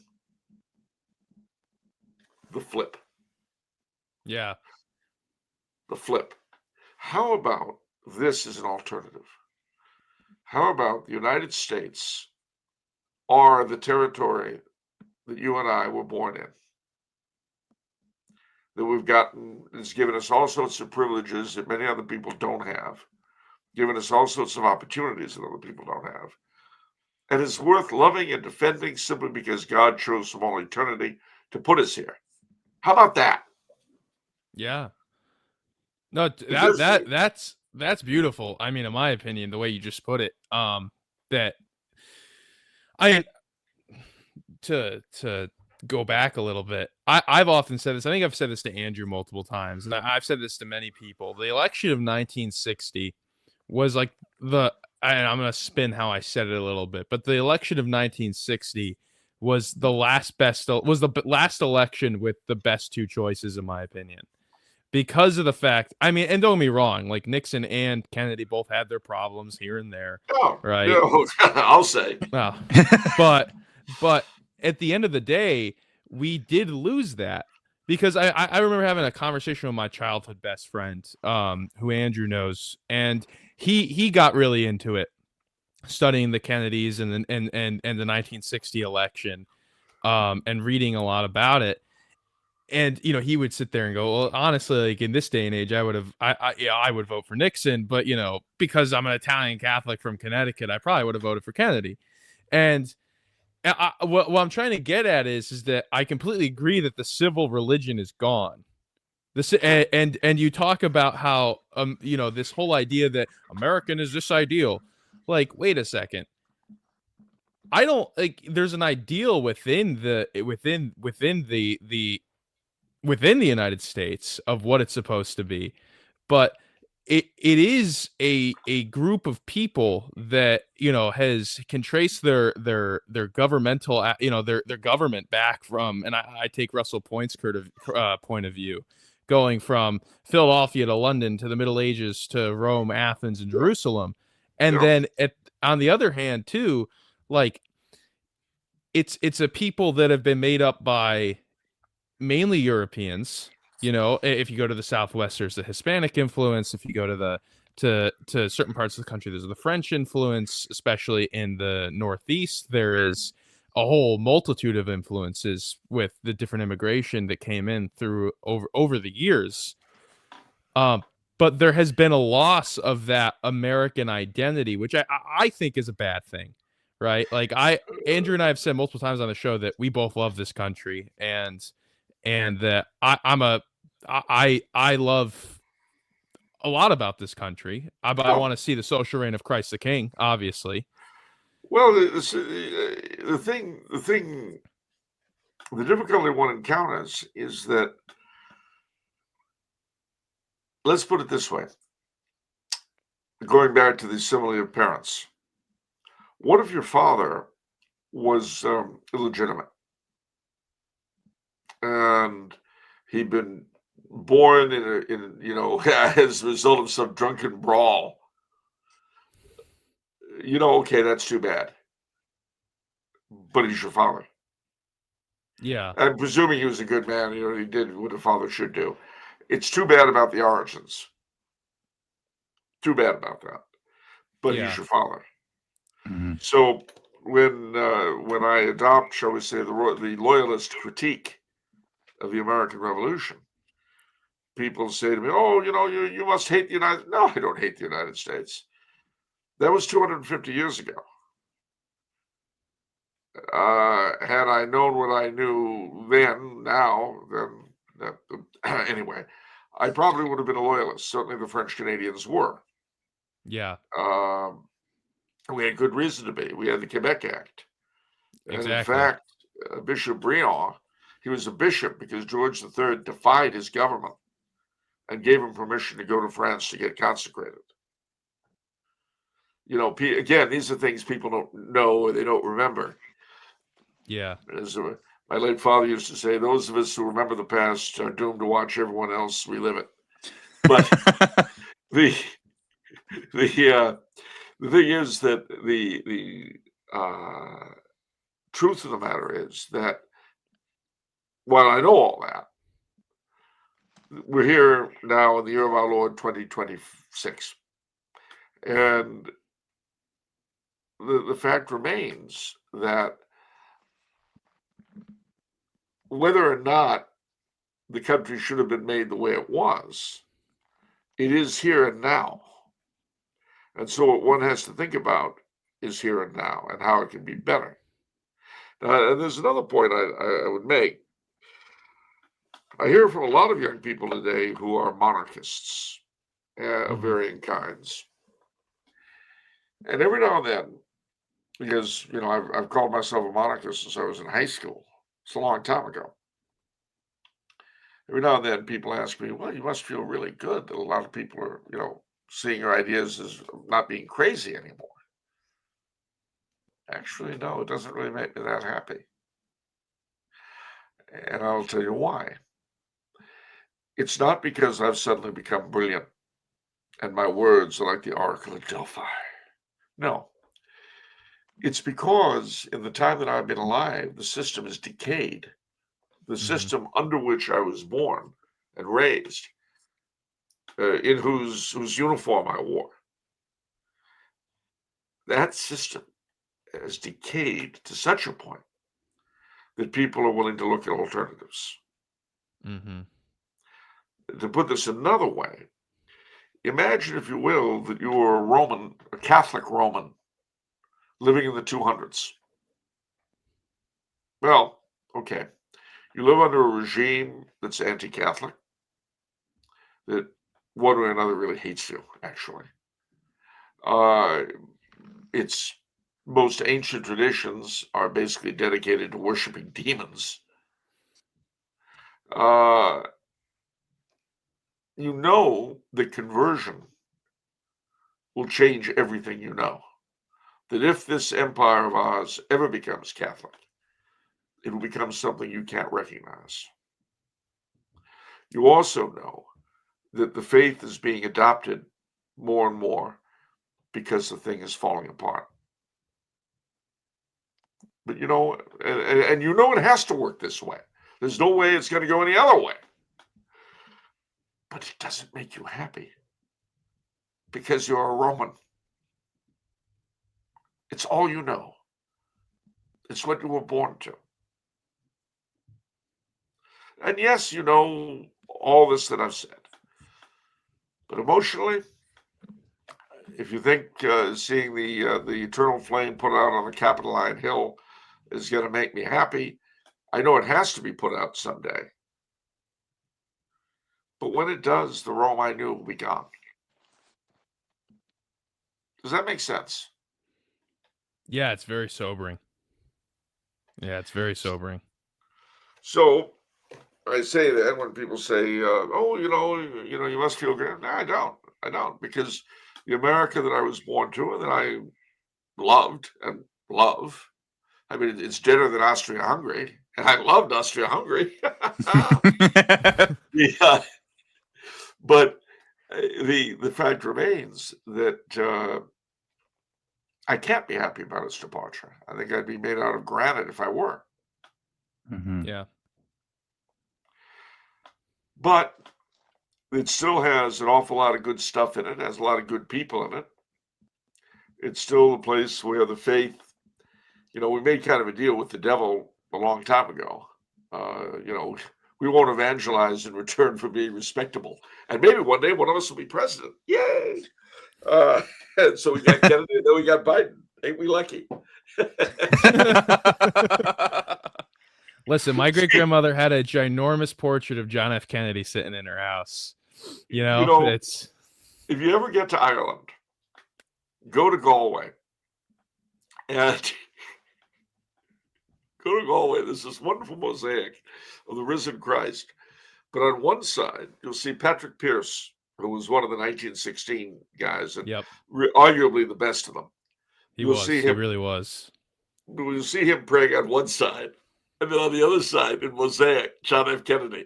The flip. Yeah. The flip. How about this as an alternative? How about the United States are the territory that you and I were born in? That we've gotten, it's given us all sorts of privileges that many other people don't have, given us all sorts of opportunities that other people don't have. And it's worth loving and defending simply because God chose from all eternity to put us here. How about that? Yeah. No, that's beautiful. I mean, in my opinion, the way you just put it, that I to go back a little bit. I've often said this. I think I've said this to Andrew multiple times, and I've said this to many people. The election of 1960 was like and I'm going to spin how I said it a little bit, but the election of 1960 was the last election with the best two choices, in my opinion. Because of the fact, I mean, and don't get me wrong, like Nixon and Kennedy both had their problems here and there, right? No, I'll say. Well, but at the end of the day, we did lose that because I remember having a conversation with my childhood best friend, who Andrew knows, and he got really into it, studying the Kennedys and the 1960 election, and reading a lot about it. And he would sit there and go, well, honestly, like in this day and age, I would vote for Nixon, but because I'm an Italian Catholic from Connecticut, I probably would have voted for Kennedy. And what I'm trying to get at is that I completely agree that the civil religion is gone. And you talk about how this whole idea that American is this ideal. Like, wait a second. I don't like. There's an ideal within the United States of what it's supposed to be, but it is a group of people that can trace their governmental their government back from, and I take Russell Point's point of view, going from Philadelphia to London to the Middle Ages to Rome, Athens, and Jerusalem, and then on the other hand too, like it's a people that have been made up by mainly Europeans. If you go to the Southwest, there's the Hispanic influence. If you go to certain parts of the country, there's the French influence. Especially in the Northeast, there is a whole multitude of influences with the different immigration that came in through over the years. But there has been a loss of that American identity, which I think is a bad thing, right? Like Andrew and I have said multiple times on the show that we both love this country, and that I love a lot about this country. I want to see the social reign of Christ the King, obviously. Well, the difficulty one encounters is that, let's put it this way, going back to the simile of parents. What if your father was illegitimate? and he'd been born in as a result of some drunken brawl, okay, that's too bad. But he's your father. Yeah. I'm presuming he was a good man, he did what a father should do. It's too bad about the origins. Too bad about that. But he's Yeah. your father. Mhm. So when I adopt, shall we say, the loyalist critique of the American Revolution, people say to me, "Oh, you must hate the United." No, I don't hate the United States. That was 250 years ago. Had I known what I knew then, anyway, I probably would have been a loyalist. Certainly, the French Canadians were. Yeah. We had good reason to be. We had the Quebec Act, and in Exactly. fact, Bishop Briand, he was a bishop because George III defied his government and gave him permission to go to France to get consecrated. Again, these are things people don't know or they don't remember. Yeah. As my late father used to say, those of us who remember the past are doomed to watch everyone else relive it. But the thing is that the truth of the matter is that while I know all that, we're here now in the year of our Lord 2026. And the fact remains that whether or not the country should have been made the way it was, it is here and now. And so what one has to think about is here and now and how it can be better. And there's another point I would make. I hear from a lot of young people today who are monarchists of Mhm. varying kinds. And every now and then, because, I've called myself a monarchist since I was in high school. It's a long time ago. Every now and then people ask me, well, you must feel really good that a lot of people are, seeing your ideas as not being crazy anymore. Actually, no, it doesn't really make me that happy. And I'll tell you why. It's not because I've suddenly become brilliant and my words are like the Oracle of Delphi. No. It's because in the time that I've been alive, the system has decayed. The system under which I was born and raised, in whose uniform I wore, that system has decayed to such a point that people are willing to look at alternatives. Mhm. To put this another way, imagine, if you will, that you were a Catholic Roman, living in the 200s. Well, okay, you live under a regime that's anti-Catholic, that one way or another really hates you, actually. Its most ancient traditions are basically dedicated to worshiping demons. You know that conversion will change everything you know. That if this empire of ours ever becomes Catholic, it will become something you can't recognize. You also know that the faith is being adopted more and more because the thing is falling apart. But and it has to work this way. There's no way it's going to go any other way. But it doesn't make you happy because you're a Roman. It's all you know. It's what you were born to. And yes, you know all this that I've said. But emotionally, if you think seeing the eternal flame put out on the Capitoline Hill is going to make me happy, I know it has to be put out someday. But when it does, the Rome I knew will be gone. Does that make sense? Yeah, it's very sobering. Yeah, it's very sobering. So I say that when people say, "Oh, you must feel good." No, I don't. I don't, because the America that I was born to and that I loved and love. I mean, it's deader than Austria-Hungary. and I loved Austria-Hungary. Yeah, but the fact remains that I can't be happy about its departure. I think I'd be made out of granite if I were. Yeah. But it still has an awful lot of good stuff in it. It has a lot of good people in it. It's still a place where the faith, we made kind of a deal with the devil a long time ago. We won't evangelize in return for being respectable. And maybe one day one of us will be president. Yay! And so we got Kennedy, and then we got Biden. Ain't we lucky? Listen, my great grandmother had a ginormous portrait of John F. Kennedy sitting in her house. It's if you ever get to Ireland, go to Galway, and go to Galway. There's this wonderful mosaic of the risen Christ. But on one side, you'll see Patrick Pearse, who was one of the 1916 guys, and arguably the best of them. He really was. You'll see him praying on one side, and then on the other side, in mosaic, John F. Kennedy.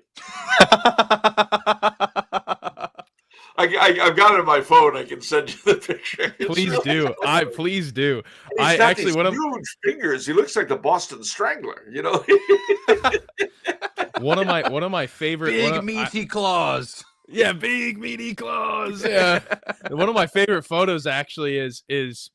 I've got it on my phone. I can send you the picture. Please do. Please do. He's got these huge fingers. He looks like the Boston Strangler. One of my favorite big meaty claws. Yeah, big meaty claws. Yeah. One of my favorite photos actually is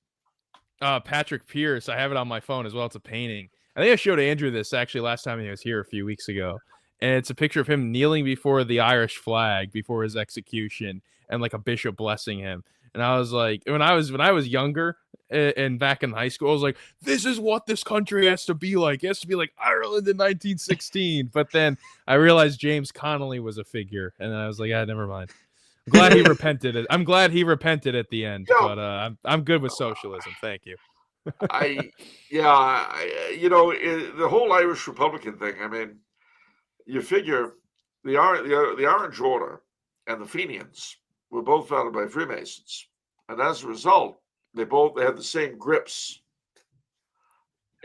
Patrick Pearse. I have it on my phone as well. It's a painting. I think I showed Andrew this actually last time he was here a few weeks ago. And it's a picture of him kneeling before the Irish flag before his execution, and like a bishop blessing him. And I was like, when I was younger and back in high school, I was like, this is what this country has to be like. It has to be like Ireland in 1916. But then I realized James Connolly was a figure, and I was like, never mind. I'm glad he repented. I'm glad he repented at the end. But I'm good with socialism. Thank you. The whole Irish Republican thing. I mean, you figure the Orange Order and the Fenians were both founded by Freemasons, and as a result, they had the same grips.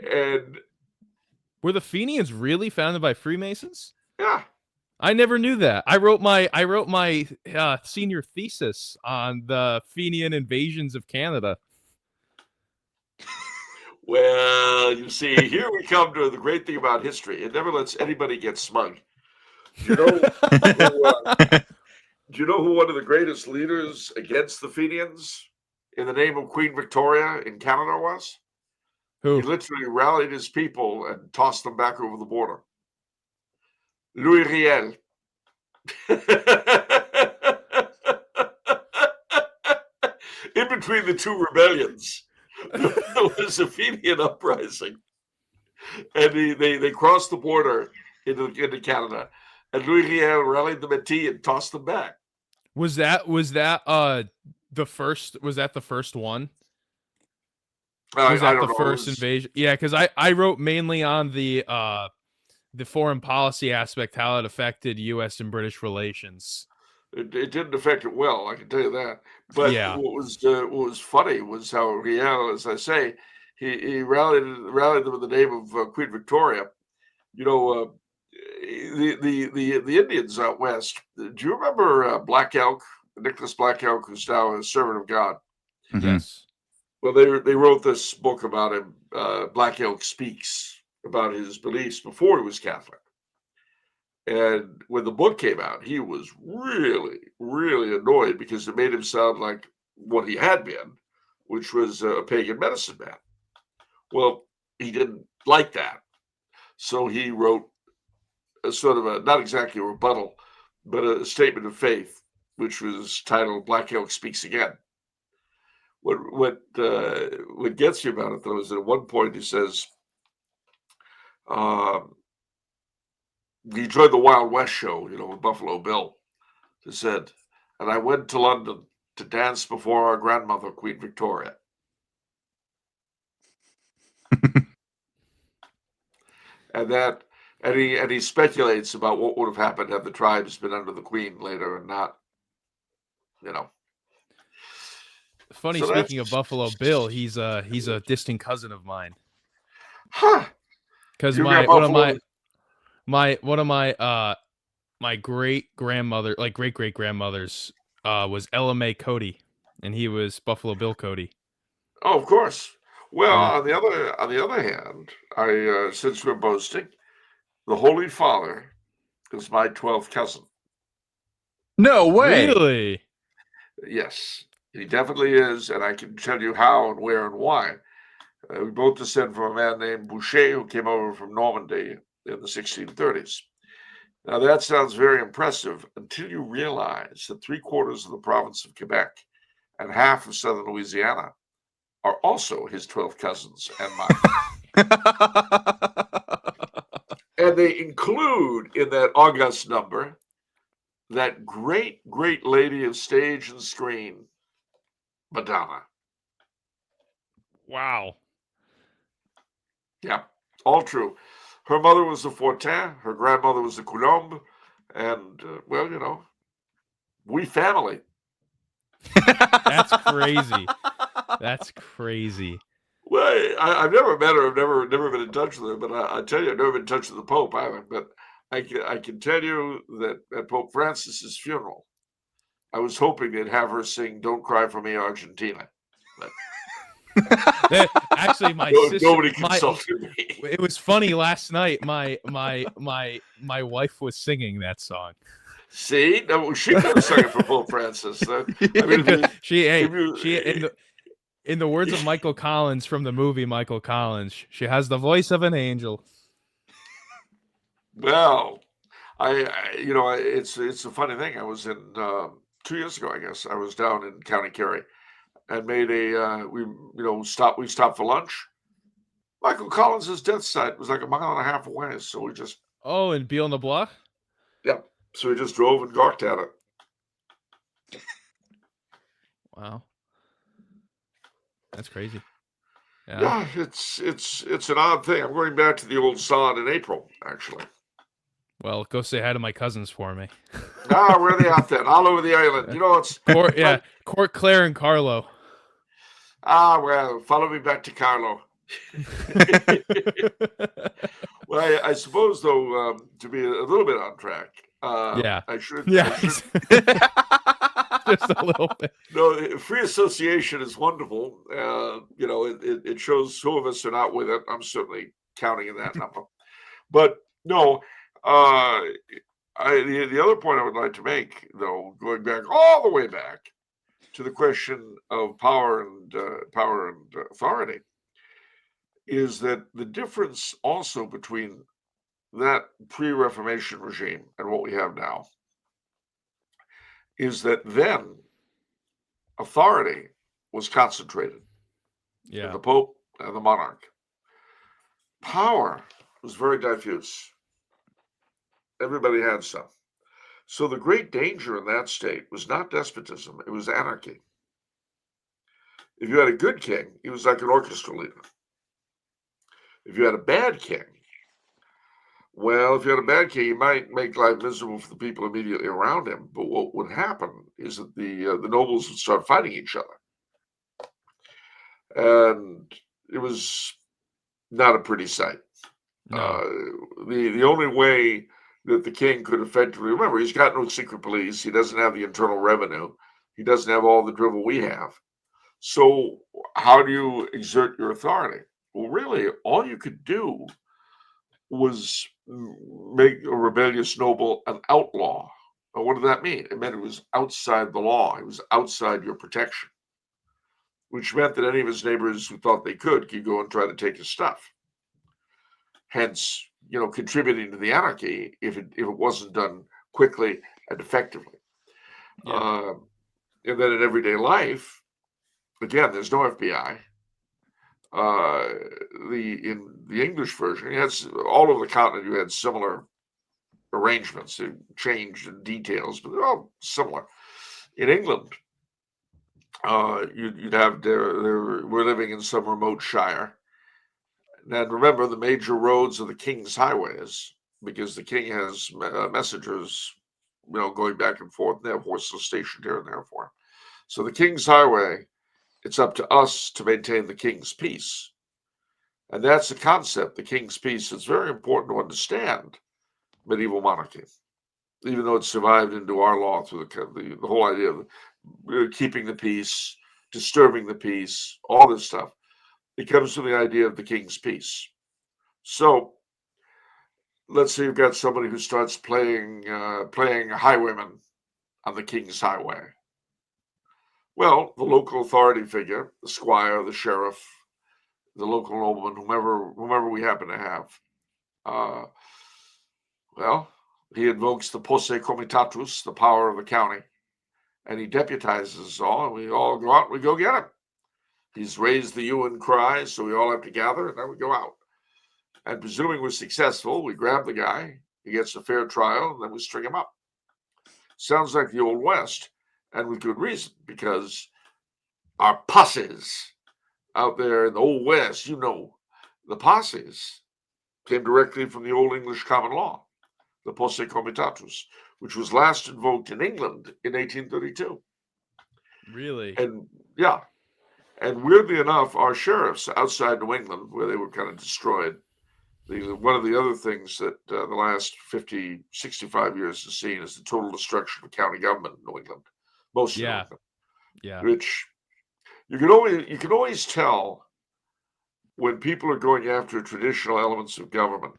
And were the Fenians really founded by Freemasons? Yeah, I never knew that. I wrote my senior thesis on the Fenian invasions of Canada. Well, you see, here we come to the great thing about history. It never lets anybody get smug. Do you know who one of the greatest leaders against the Fenians in the name of Queen Victoria in Canada was? Who? He literally rallied his people and tossed them back over the border. Louis Riel. In between the two rebellions, there was a Fenian uprising, and they crossed the border into Canada, and Louis Riel rallied them at tea and tossed them back. Was that the first? Was that the first one? Was that the first invasion? Yeah, because I wrote mainly on the foreign policy aspect, how it affected U.S. and British relations. It didn't affect it well, I can tell you that. But what was funny was how Riel, as I say, he rallied them in the name of Queen Victoria. The Indians out west. Do you remember Black Elk, Nicholas Black Elk, who's now a servant of God? Mm-hmm. Yes. Well, they wrote this book about him. Black Elk Speaks, about his beliefs before he was Catholic. And when the book came out, he was really, really annoyed because it made him sound like what he had been, which was a pagan medicine man. Well, he didn't like that. So he wrote a sort of not exactly a rebuttal, but a statement of faith, which was titled Black Elk Speaks Again. What gets you about it, though, is that at one point he says, he joined the Wild West show, with Buffalo Bill. He said, and I went to London to dance before our grandmother, Queen Victoria. and he speculates about what would have happened had the tribes been under the Queen later and not, Funny, so speaking of Buffalo Bill, he's a distant cousin of mine. Huh. Because one of my one of my great grandmothers was Ella Mae Cody, and he was Buffalo Bill Cody. Oh, of course. Well, Yeah. on the other hand, since we're boasting, the Holy Father is my 12th cousin. No way. Really? Yes, he definitely is, and I can tell you how and where and why. We both descend from a man named Boucher who came over from Normandy in the 1630s. Now, that sounds very impressive until you realize that 3/4 of the province of Quebec and half of southern Louisiana are also his 12 cousins and mine. And they include in that august number that great, great lady of stage and screen, Madonna. Wow. Yeah, all true. Her mother was the Fortin, her grandmother was the Coulombe, and, well, you know, we family. That's crazy. That's crazy. Well, I've never met her. I've never been in touch with her. But I tell you, I've never been in touch with the Pope either. But I can tell you that at Pope Francis's funeral, I was hoping they'd have her sing "Don't Cry for Me, Argentina." But Actually, my sister, nobody consulted me. It was funny last night. My wife was singing that song. See, no, she could have sung it for Pope Francis. I mean, in the words of Michael Collins from the movie Michael Collins, she has the voice of an angel. Well, it's a funny thing. I was in 2 years ago, I guess. I was down in County Kerry and made we stopped for lunch. Michael Collins' death site was like a mile and a half away, so we just in Beal-na-Blois? Yeah. So we just drove and gawked at it. Wow. That's crazy. Yeah, it's an odd thing. I'm going back to the old sod in April, actually. Well, go say hi to my cousins for me. Where are they at then? All over the island. You know, it's Court Claire and Carlo. Well, follow me back to Carlo. Well, I suppose though, to be a little bit on track, I should. Just a little bit. No, free association is wonderful. It shows who of us are not with it. I'm certainly counting in that number. But no, the other point I would like to make, though, going back all the way back to the question of power and authority, is that the difference also between that pre-Reformation regime and what we have now is that then authority was concentrated in the Pope and the monarch. Power was very diffuse. Everybody had some. So the great danger in that state was not despotism, it was anarchy. If you had a good king, he was like an orchestra leader. If you had a bad king, you might make life miserable for the people immediately around him. But what would happen is that the nobles would start fighting each other. And it was not a pretty sight. No. The only way that the king could effectively, remember, he's got no secret police. He doesn't have the internal revenue. He doesn't have all the drivel we have. So how do you exert your authority? Well, really, all you could do was make a rebellious noble an outlaw. But what did that mean? It meant it was outside the law. It was outside your protection, which meant that any of his neighbors who thought they could go and try to take his stuff. Hence, contributing to the anarchy if it wasn't done quickly and effectively. And then in everyday life, again, there's no FBI. In the English version, it has all over the continent. You had similar arrangements. They changed in details, but they're all similar. In England, you'd have we're living in some remote shire. And remember, the major roads are the king's highways because the king has messengers, going back and forth. They have horses stationed here and there for him. So the king's highway, it's up to us to maintain the king's peace. And that's the concept, the king's peace. It's very important to understand medieval monarchy, even though it survived into our law through the whole idea of keeping the peace, disturbing the peace, all this stuff. It comes from the idea of the king's peace. So let's say you've got somebody who starts playing highwayman on the king's highway. Well, the local authority figure, the squire, the sheriff, the local nobleman, whomever we happen to have, well, he invokes the posse comitatus, the power of the county, and he deputizes us all, and we all go out and we go get him. He's raised the hue and cry, so we all have to gather, and then we go out. And presuming we're successful, we grab the guy, he gets a fair trial, and then we string him up. Sounds like the Old West, and with good reason, because our posses out there in the Old West, the posses came directly from the Old English common law, the posse comitatus, which was last invoked in England in 1832. Really? And yeah. And weirdly enough, our sheriffs outside New England, where they were kind of destroyed, one of the other things that the last 50, 65 years has seen is the total destruction of county government in New England. Most of New England. Yeah. Which you can always tell when people are going after traditional elements of government.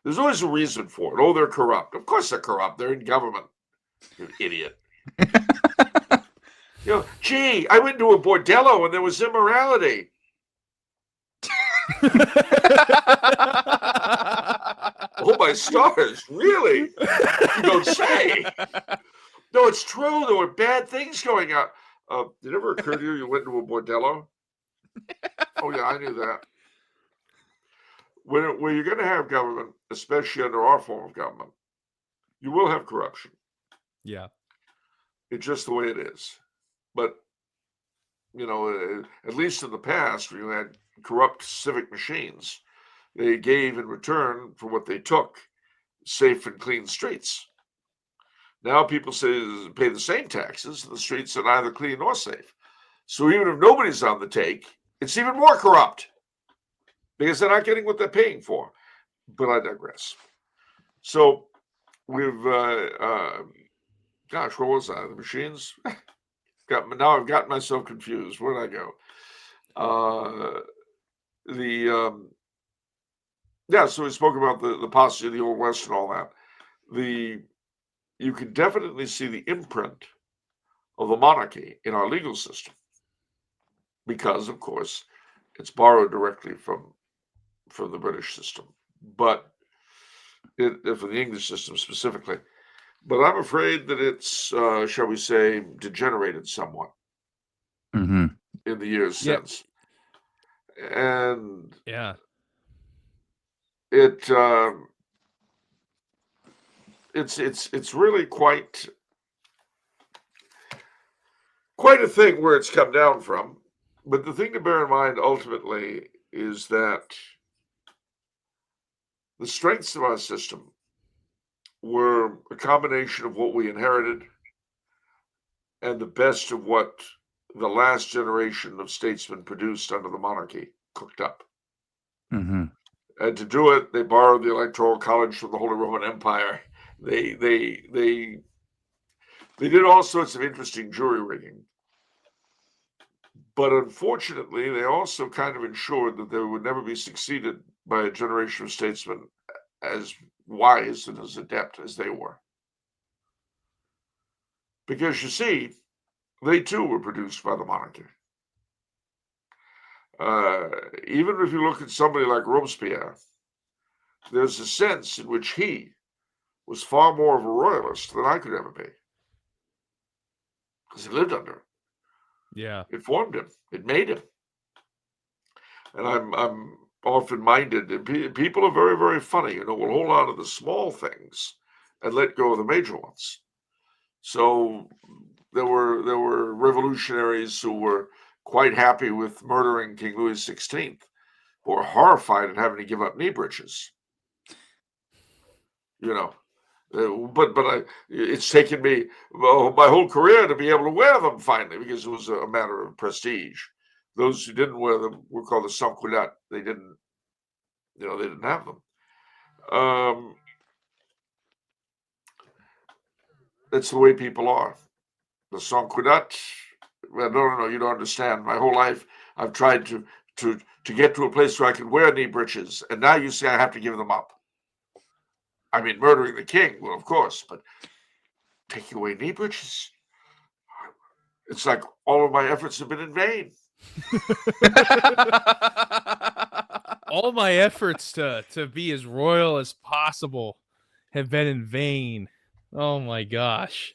There's always a reason for it. Oh, they're corrupt. Of course they're corrupt. They're in government. You idiot. Gee, I went to a bordello and there was immorality. Oh, my stars. Really? You don't say. No, it's true. There were bad things going on. Did it ever occur to you went to a bordello? Oh, yeah, I knew that. When you're going to have government, especially under our form of government, you will have corruption. Yeah. It's just the way it is. But, at least in the past, when you had corrupt civic machines, they gave in return for what they took safe and clean streets. Now people pay the same taxes, and the streets are neither clean nor safe. So even if nobody's on the take, it's even more corrupt because they're not getting what they're paying for. But I digress. So we've, gosh, what was that? The machines? Now I've gotten myself confused. Where did I go? So we spoke about the posse of the Old West and all that. You can definitely see the imprint of the monarchy in our legal system because, of course, it's borrowed directly from the British system, but for the English system specifically. But I'm afraid that it's, shall we say, degenerated somewhat in the years since. And yeah, it's really quite a thing where it's come down from. But the thing to bear in mind ultimately is that the strengths of our system were a combination of what we inherited and the best of what the last generation of statesmen produced under the monarchy cooked up. Mm-hmm. And to do it, they borrowed the Electoral College from the Holy Roman Empire. They did all sorts of interesting jury rigging. But unfortunately, they also kind of ensured that they would never be succeeded by a generation of statesmen as wise and as adept as they were. Because you see, they too were produced by the monarchy. Even if you look at somebody like Robespierre, there's a sense in which he was far more of a royalist than I could ever be. Because he lived under it. Yeah. It formed him. It made him. And I'm often minded. People are very, very funny. We'll hold on to the small things and let go of the major ones. So there were revolutionaries who were quite happy with murdering King Louis XVI, who were horrified at having to give up knee breeches. But it's taken me my whole career to be able to wear them finally because it was a matter of prestige. Those who didn't wear them were called the sans-culottes. They didn't have them. That's the way people are. The sans culotte. Well, no, you don't understand. My whole life, I've tried to get to a place where I can wear knee breeches, and now you say I have to give them up. I mean, murdering the king, well, of course, but taking away knee breeches. It's like all of my efforts have been in vain. All my efforts to be as royal as possible have been in vain. Oh my gosh.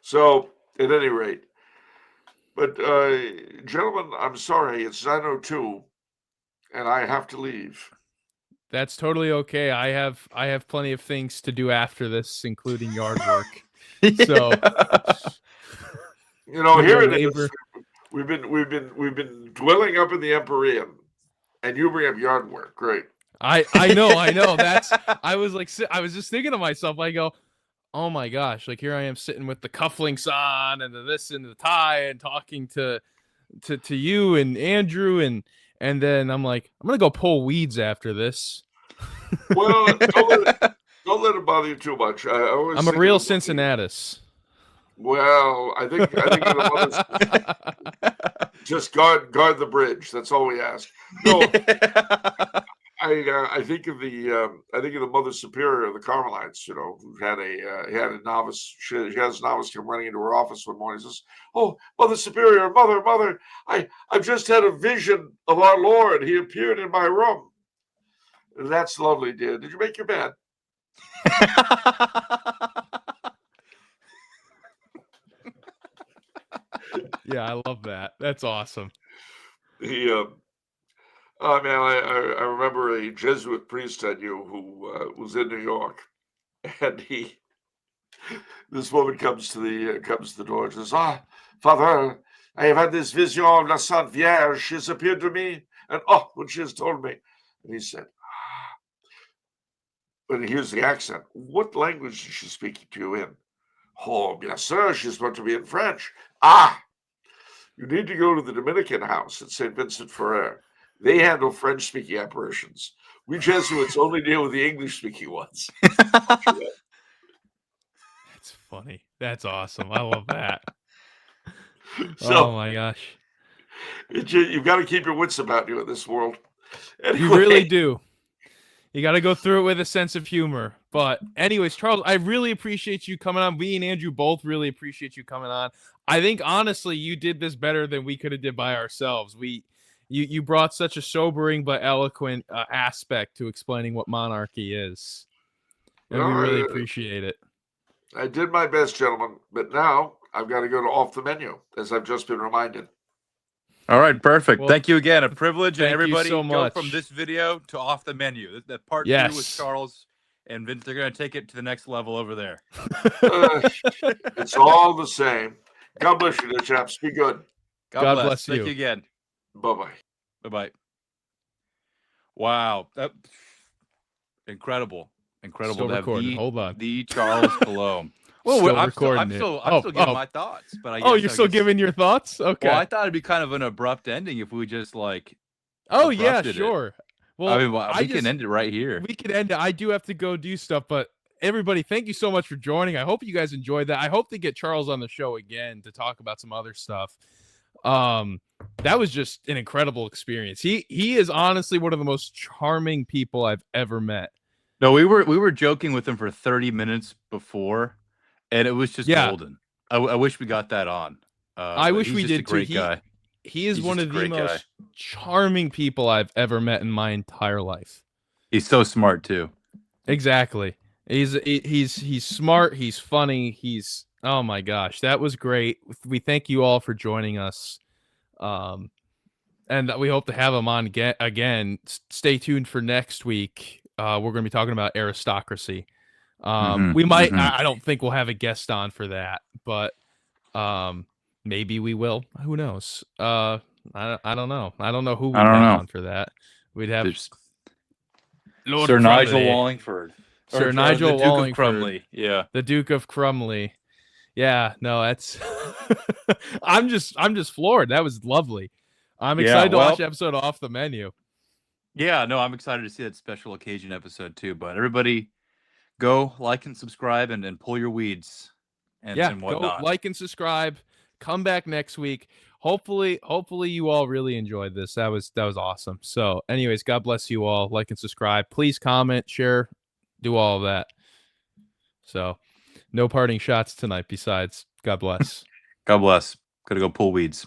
So, at any rate, but gentlemen, I'm sorry, it's 9:02, and I have to leave. That's totally okay. I have plenty of things to do after this, including yard work. So, you know, do here the it labor. is. We've been dwelling up in the Empyrean, and you bring up yard work. Great. I know. That's I was just thinking to myself. I go, oh my gosh! Like here I am sitting with the cufflinks on and this and the tie and talking to you and Andrew and then I'm like, I'm gonna go pull weeds after this. Well, don't let it bother you too much. I'm a real Cincinnatus. Well, I think the just guard the bridge. That's all we ask. No, I think of the Mother Superior of the Carmelites. You know, who had a novice. She has a novice come running into her office one morning. Says, "Oh, Mother Superior, Mother, I've just had a vision of our Lord. He appeared in my room." That's lovely, dear. Did you make your bed? Yeah, I love that. That's awesome. Oh man, I remember a Jesuit priest I knew who was in New York, and this woman comes to the door and says, "Ah, Father, I have had this vision of La Sainte Vierge. She has appeared to me, and when she has told me," and he said, and here's the accent. What language is she speaking to you in? "Oh, bien sûr, she's supposed to be in French." "Ah, you need to go to the Dominican house at St. Vincent Ferrer. They handle French-speaking apparitions. We Jesuits only deal with the English-speaking ones." That's funny. That's awesome. I love that. So, oh my gosh. You've got to keep your wits about you in this world. Anyway, You really do. You got to go through it with a sense of humor. But anyways, Charles, I really appreciate you coming on. Me and Andrew both really appreciate you coming on. I think, honestly, you did this better than we could have did by ourselves. You brought such a sobering but eloquent aspect to explaining what monarchy is. And we really appreciate it. I did my best, gentlemen. But now I've got to go to off the menu, as I've just been reminded. All right, perfect. Well, thank you again. A privilege, and thank you everybody so go much. from this video to off the menu. That part 2 Yes. with Charles and Vince. They're going to take it to the next level over there. It's all the same. God bless you, chaps. Be good. God bless Thank you. you again. Bye-bye. Bye-bye. Wow. Incredible Still to have recording. Hold on. the Charles Coulombe. Well, Still I'm recording still I'm still giving my thoughts, but you're still giving your thoughts? Okay. Well, I thought it'd be kind of an abrupt ending if we just like. Oh yeah, abrupted it. sure. Well, I mean, we can end it right here. We can end it. I do have to go do stuff, but everybody, thank you so much for joining. I hope you guys enjoyed that. I hope to get Charles on the show again to talk about some other stuff. That was just an incredible experience. He is honestly one of the most charming people I've ever met. No, we were joking with him for 30 minutes before, and it was just golden. I wish we got that on. I wish we did too. Guy. He is one of the most charming people I've ever met in my entire life. He's so smart too. Exactly. He's smart. He's funny. He's, oh my gosh, that was great. We thank you all for joining us. And we hope to have him on again. Stay tuned for next week. We're going to be talking about aristocracy. We might, I don't think we'll have a guest on for that, but maybe we will. Who knows? I don't know. I don't know who we'd have on for that. We'd have Lord Sir Nigel Wallingford. Sir Nigel the Wallingford. Duke of Crumley. Yeah. The Duke of Crumley. Yeah, no, that's I'm just floored. That was lovely. I'm excited to watch the episode Off the Menu. Yeah, no, I'm excited to see that special occasion episode too. But everybody, Go like and subscribe and pull your weeds and Go whatnot. like and subscribe. Come back next week. Hopefully you all really enjoyed this. That was awesome. So anyways, God bless you all. Like and subscribe. Please comment, share, do all of that. So no parting shots tonight besides God bless. God bless. Gotta go pull weeds.